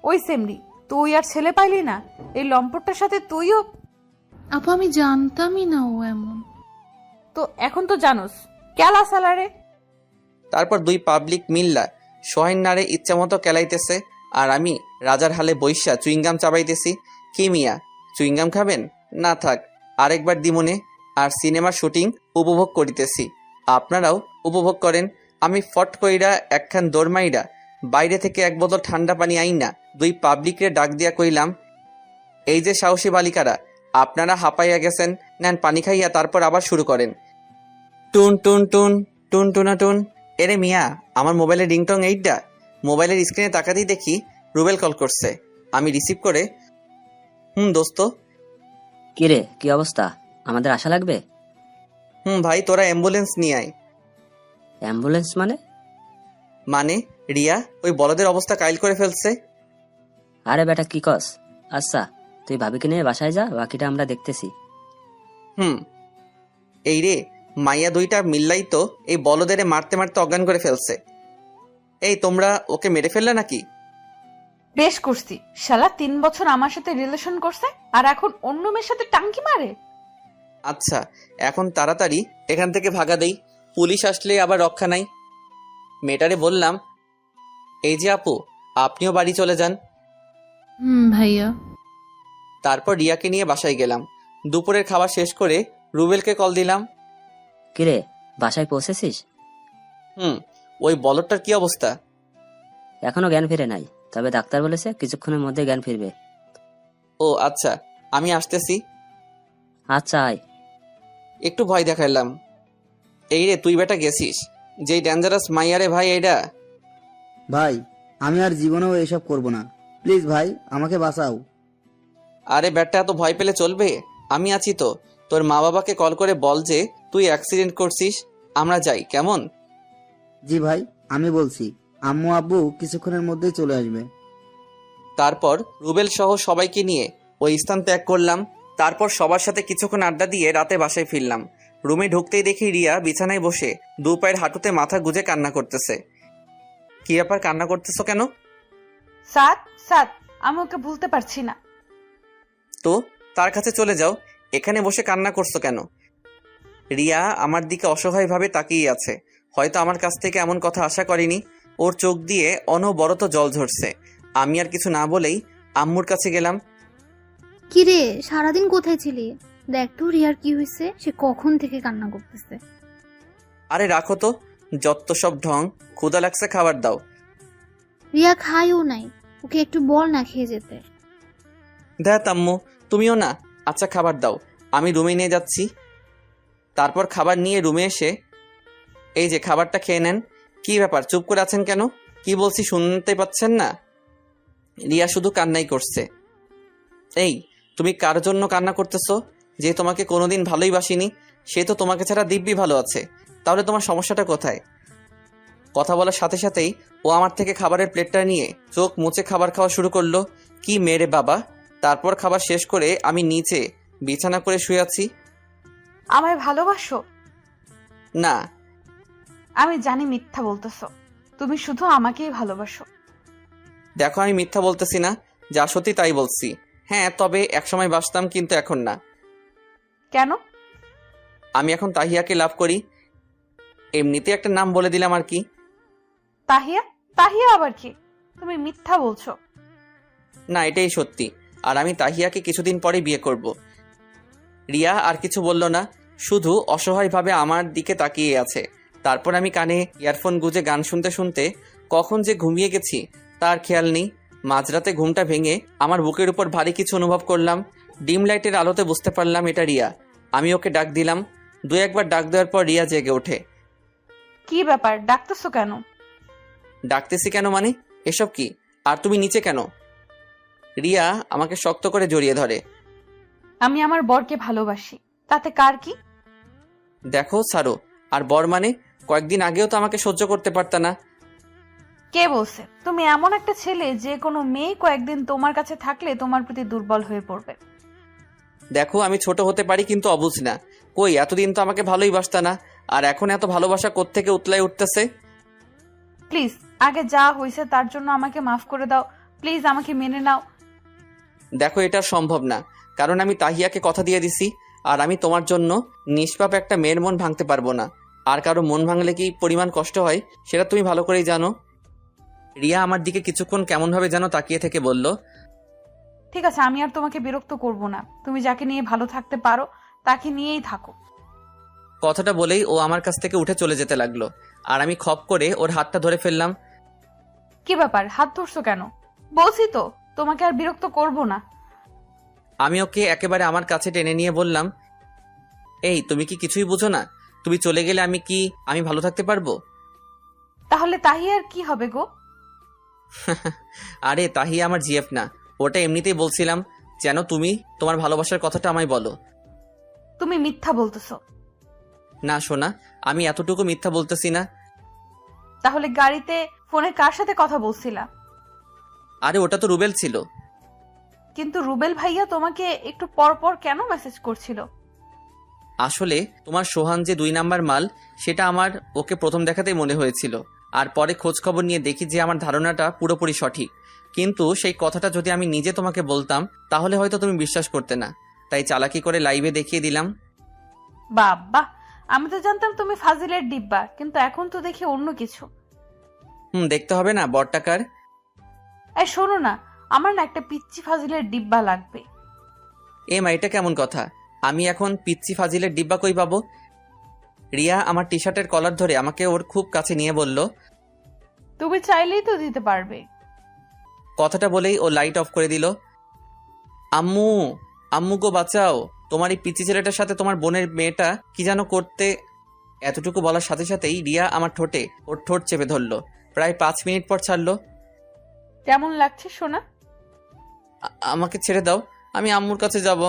ওই সেমরি, তুই আর ছেলে পাইলি না? এই লম্পটটার সাথে তুইও? আপু আমি জানতামই না ও এমন। তো এখন তো জানোস কেলা সালারে। তারপর 2 পাবলিক মিল্লা সোহাইনারে ইচ্ছামতো কেলাইতেছে আর আমি রাজার হালে বইসা চুইংগাম চাবাইতেছি। কি মিয়া, চুইংগাম খাবেন? না থাক, আরেকবার দিমনে। আর সিনেমার শুটিং উপভোগ করিতেছি, আপনারাও উপভোগ করেন। আমি ফট কইরা একখান দৌড়মাইরা বাইরে থেকে 1 বোতল ঠান্ডা পানি আইনা 2 পাবলিকরে ডাক দিয়া কইলাম, এই যে সাহসী বালিকারা, আপনারা হাঁপাইয়া গেছেন, নেন পানি খাইয়া তারপর আবার শুরু করেন। টুন টুন টুন টুন টুনা টুন। এরে মিয়া, আমার মোবাইলের রিংটং এইটা। মোবাইলের স্ক্রিনে তাকাতেই দেখি রুবেল কল করছে। আমি রিসিভ করে, দোস্ত। কিরে, কি অবস্থা? আমাদের আশা লাগবে? ভাই, তোরা অ্যাম্বুলেন্স নিয়ে আয়। অ্যাম্বুলেন্স মানে? মানে রিয়া ওই বলদের অবস্থা কাইল করে ফেলছে। আরে বেটা কি কস? আচ্ছা, তুই ভাবিকে নিয়ে বাসায় যা, বাকিটা আমরা দেখতেছি। এই রে, মাইয়া 2টা মিল্লাই তো এই বলদেরে মারতে মারতে অজ্ঞান করে ফেলছে। এই তোমরা ওকে মেরে ফেললে নাকি? বেশ করছি, শালা 3 বছর আমার সাথে রিলেশন করছে আর এখন অন্য মেয়ের সাথে টাঙ্কি মারে। আচ্ছা, এখন তাড়াতাড়ি এখান থেকে ভাগা দেই, পুলিশ আসলে আবার রক্ষা নাই। মেয়েটারে বললাম, এই যে আপু, আপনিও বাড়ি চলে যান। ভাইয়া। তারপর রিয়াকে নিয়ে বাসায় গেলাম। দুপুরের খাবার শেষ করে রুবেলকে কল দিলাম। কিরে, বাসায় পৌঁছেছিস? ওই বলদটার কি অবস্থা? এখনো জ্ঞান ফিরে নাই, তবে ডাক্তার বলেছে কিছুক্ষণের মধ্যে জ্ঞান ফিরবে। ও আচ্ছা, আমি আসতেছি। আচ্ছা আয়। একটু ভয় দেখাইলাম। এই রে, তুই বেটা গেছিস যেই ডেঞ্জারাস মাইয়ারে ভাই। এইটা ভাই, আমি আর জীবনেও এসব করব না। প্লিজ ভাই, আমাকে বাঁচাও। আরে বেটা, এত ভয় পেলে চলবে? আমি আছি তো। তোর মা বাবাকে কল করে বল যে তুই অ্যাক্সিডেন্ট করছিস, আমরা যাই, কেমন? জি ভাই, আমি বলছি। আম্মু আব্বু কিছুক্ষণের মধ্যেই চলে আসবে। তারপর রুবেল সহ সবাইকে নিয়ে ওই স্থান ত্যাগ করলাম। তারপর সবার সাথে কিছুক্ষণ আড্ডা দিয়ে রাতে বাসায় ফিরলাম। রুমে ঢুকতেই দেখি রিয়া বিছানায় বসে 2 পায়ের হাঁটুতে মাথা গুজে কান্না করতেছে। কি ব্যাপার, কান্না করতেছো কেন? সাত সাত, আমি ওকে ভুলতে পারছি না। তো তার কাছে চলে যাও, এখানে বসে কান্না করছো কেন? রিয়া আমার দিকে অসহায়ভাবে তাকিয়ে আছে। হয়তো আমার কাছ থেকে এমন কথা আশা করেনি। ওর চোখ দিয়ে অনবরত জল ঝরছে। আমি আর কিছু না বলেই আম্মুর কাছে গেলাম। কিরে, সারাদিন কোথায় ছিলি? দেখ তো রিয়ার কি হয়েছে, সে কখন থেকে কান্না করতেছে। আরে রাখো তো, যত সব ঢং। ক্ষুধা লাগছে, খাবার দাও। রিয়া খায়ও নাই, ওকে একটু বল না খেয়ে যেতে। দেখ আম্মু, তুমিও না। আচ্ছা খাবার দাও, আমি রুমে নিয়ে যাচ্ছি। তারপর খাবার নিয়ে রুমে এসে, এই যে খাবারটা খেয়ে নেন। কি ব্যাপার, চুপ করে আছেন কেন? কি বলছি শুনতে পাচ্ছেন না? রিয়া শুধু কান্নাই করছে। এই, তুমি কার জন্য কান্না করতেছো? যে তোমাকে কোনোদিন ভালোই বাসিনি, সে তো তোমাকে ছাড়া দিব্যি ভালো আছে। তাহলে তোমার সমস্যাটা কোথায়? কথা বলার সাথে সাথেই ও আমার থেকে খাবারের প্লেটটা নিয়ে চোখ মুছে খাবার খাওয়া শুরু করলো। কি মেরে বাবা! তারপর খাবার শেষ করে আমি নিচে বিছানা করে শুয়ে আছি। আমায় ভালোবাসো? না। আমি জানি মিথ্যা বলতেছো, তুমি শুধু আমাকেই ভালোবাসো। দেখো, আমি মিথ্যা বলতেছি না, যা সত্যি তাই বলছি। হ্যাঁ, তবে একসময় বাসতাম, কিন্তু এখন না। কেন? আমি এখন তাহিয়াকে লাভ করি। এমনিতে একটা নাম বলে দিলাম আর কি। তাহিয়া? তাহিয়া আবার কি? তুমি মিথ্যা বলছো। না, এটাই সত্যি। আর আমি তাহিয়াকে কিছুদিন পরে বিয়ে করব। রিয়া আর কিছু বলল না, শুধু অসহায়ভাবে আমার দিকে তাকিয়ে আছে। তারপর আমি কানে ইয়ারফোন গুঁজে গান শুনতে শুনতে কখন যে ঘুমিয়ে গেছি তার খেয়াল নেই। মাঝরাতে ঘুমটা ভেঙে আমার বুকের উপর ভারী কিছু অনুভব করলাম। ডিম লাইটের আলোতে বুঝতে পারলাম এটা রিয়া। আমি ওকে ডাক দিলাম। দু একবার ডাক দেওয়ার পর রিয়া জেগে ওঠে। কি ব্যাপার, ডাকতেছো কেন? ডাকতেছি কেন মানে? এসব কি? আর তুমি নিচে কেন? রিয়া আমাকে শক্ত করে জড়িয়ে ধরে। আমি আমার বরকে ভালোবাসি, তাতে কার কি? দেখো ছাড়ো। আর বর মানে? কয়েকদিন আগেও তো আমাকে সহ্য করতে পারতা না। কে বলছে? তুমি এমন একটা ছেলে যে কোনো মেয়ে কয়েকদিন তোমার কাছে থাকলে তোমার প্রতি দুর্বল হয়ে পড়বে। দেখো, আমি ছোট হতে পারি কিন্তু অবুঝ না। কই, এতদিন তো আমাকে ভালোই বাসতা না, আর এখন এত ভালোবাসা কোত্থেকে উতলাই উঠতেছে। প্লিজ, আগে যা হয়েছে তার জন্য আমাকে মাফ করে দাও। প্লিজ আমাকে মেনে নাও। দেখো, এটা সম্ভব না, কারণ আমি তাহিয়াকে কথা দিয়ে দিছি। আর আমি তোমার জন্য নিষ্পাপ একটা মেয়ের মন ভাঙতে পারবো না। আর কারো মন ভাঙলে কি পরিমাণ কষ্ট হয় সেটা তুমি ভালো করেই জানো। রিয়া আমার দিকে কিছুক্ষণ কেমনভাবে যেন তাকিয়ে থেকে বলল, ঠিক আছে, আমি আর তোমাকে বিরক্ত করব না। তুমি যাকে নিয়ে ভালো থাকতে পারো তাকে নিয়েই থাকো। কথাটা বলেই ও আমার কাছ থেকে উঠে চলে যেতে লাগলো। আর আমি খপ করে ওর হাতটা ধরে ফেললাম। কি ব্যাপার, হাত ধরছো কেন? বলছি তো তোমাকে আর বিরক্ত করব না। আমি ওকে একেবারে আমার কাছে টেনে নিয়ে বললাম, এই তুমি কি কিছুই বুঝো না? তুমি চলে গেলে আমি ভালো থাকতে পারবো? তাহলে তাহিয়ার কি হবে গো? আরে তাহিয়া আমার জিএফ না, ওটা এমনিতেই বলছিলাম যেন তুমি তোমার ভালোবাসার কথাটা আমায় বলো। তুমি মিথ্যা বলতেছো। না সোনা, আমি এতটুকু মিথ্যা বলতেছি না। তাহলে গাড়িতে ফোনে কার সাথে কথা বলছিলা? আরে ওটা তো রুবেল ছিল। কিন্তু রুবেল ভাইয়া তোমাকে একটু পর পর কেন মেসেজ করছিল? আসলে তোমার সোহান যে 2 নাম্বার মাল, সেটা আমার ওকে প্রথম দেখাতেই মনে হয়েছিল। আর পরে খোঁজ খবর নিয়ে দেখি যে আমার ধারণাটা পুরোপুরি সঠিক। কিন্তু সেই কথাটা যদি আমি নিজে তোমাকে বলতাম তাহলে হয়তো তুমি বিশ্বাস করতে না, তাই চালাকি করে লাইভে দেখিয়ে দিলাম। বাবা, আমি তো জানতাম তুমি ফাজিলের ডিব্বা, কিন্তু এখন তো দেখি অন্য কিছু। দেখতে হবে না বরটাকার। এই শোনো না, আমার না একটা পিচ্চি ফাজিলের ডিব্বা লাগবে। মা, এটা কেমন কথা? আমি এখন পিচ্চি ফাজিলের ডিব্বা কই পাবো? রিয়া আমার টি শার্টের কলার ধরে আমাকে ওর খুব কাছে নিয়ে বলল, তুমি চাইলেই তো দিতে পারবে। কথাটা বলেই ও লাইট অফ করে দিল। আম্মু, আম্মু গো বাঁচাও, তোমার এই পিচ্চি ছেলেটার সাথে তোমার বোনের মেয়েটা কি যেন করতে। এতটুকু বলার সাথে সাথেই রিয়া আমার ঠোঁটে ওর ঠোঁট চেপে ধরলো। প্রায় 5 মিনিট পর ছাড়লো। কেমন লাগছে সোনা? আমাকে ছেড়ে দাও, আমি আম্মুর কাছে যাব।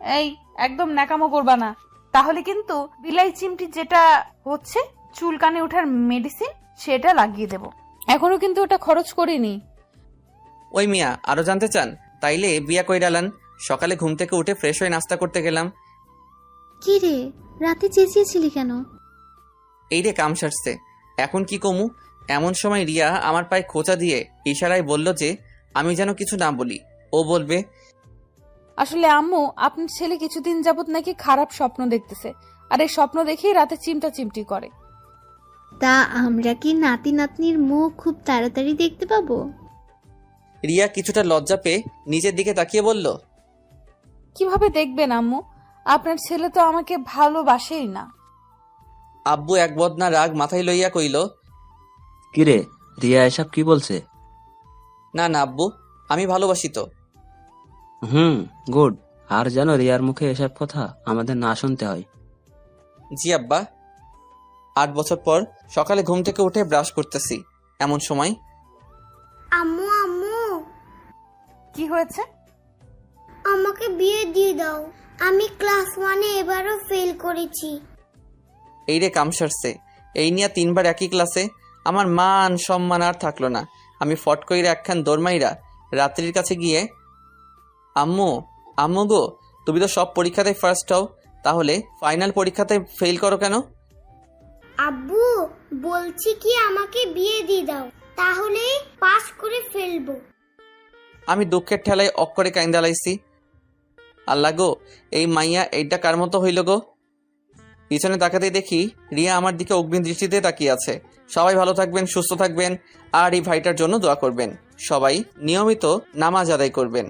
এই, একদম ন্যাকামো করবা না, তাহলে কিন্তু বিলাই চিমটি যেটা হচ্ছে চুলকানে ওঠার মেডিসিন সেটা লাগিয়ে দেব। এখনো কিন্তু ওটা খরচ করিনি। ওই মিয়া, আরো জানতে চান? তাইলে বিয়া কইরালান। সকালে ঘুম থেকে উঠে ফ্রেশ হয়ে নাস্তা করতে গেলাম। কি রে, রাতে চেঁচিয়েছিলি কেন? এই রে কাম সারছে, এখন কি কমু? এমন সময় রিয়া আমার পায়ে খোঁচা দিয়ে ইশারায় বলল যে আমি যেন কিছু না বলি। ও বলবে, আসলে আম্মু, আপনার ছেলে কিছুদিন যাবত নাকি খারাপ স্বপ্ন দেখতেছে, আর এই স্বপ্ন দেখেই রাতে চিমটা চিমটি করে। তা আমরা কি নাতি নাতনির মুখ খুব তাড়াতাড়ি দেখতে পাবো? রিয়া কিছুটা লজ্জা পেয়ে নিচের দিকে তাকিয়ে বলল, কিভাবে দেখবেন আম্মু? আপনার ছেলে তো আমাকে ভালোবাসেই না। আব্বু এক বদনা রাগ মাথায় লইয়া কইল, কিরে, রিয়া এসব কি বলছে? না না আব্বু, আমি ভালোবাসি তো। গুড। আর যেন রিয়ার মুখে এসব কথা আমাদের না শুনতে হয়। জি আব্বা। 8 বছর পর সকালে ঘুম থেকে উঠে ব্রাশ করতেছি, এমন সময় আম্মু আম্মু, কি হয়েছে? আমাকে বিয়ে দিয়ে দাও। আমি ক্লাস 1-এ এবারও ফেল করেছি। এই রে কাম সারছে, এই নিয়ে 3 বার একই ক্লাসে। আমার মান সম্মান আর থাকলো না। আমি ফট কইরা একখান দৌড়মাইরা রাত্রির কাছে গিয়ে, আম্মু আম্মু গো, তুমি তো সব পরীক্ষাতে ফার্স্ট হও, তাহলে ফাইনাল পরীক্ষাতে ফেল করো কেন? আব্বু বলছি কি আমাকে বিয়ে দিয়ে দাও, তাহলে পাস করে ফেলবো। আমি দুঃখের ঠেলায় অক্করে কাইন্দা লাইছি। আল্লাহ গো, এই মাইয়া এইটা কার মতো হইল গো। পিছনে তাকাতেই দেখি রিয়া আমার দিকে অগ্নি দৃষ্টিতে তাকিয়ে আছে। সবাই ভালো থাকবেন, সুস্থ থাকবেন, আর এই ভাইটার জন্য দোয়া করবেন। সবাই নিয়মিত নামাজ আদায় করবেন।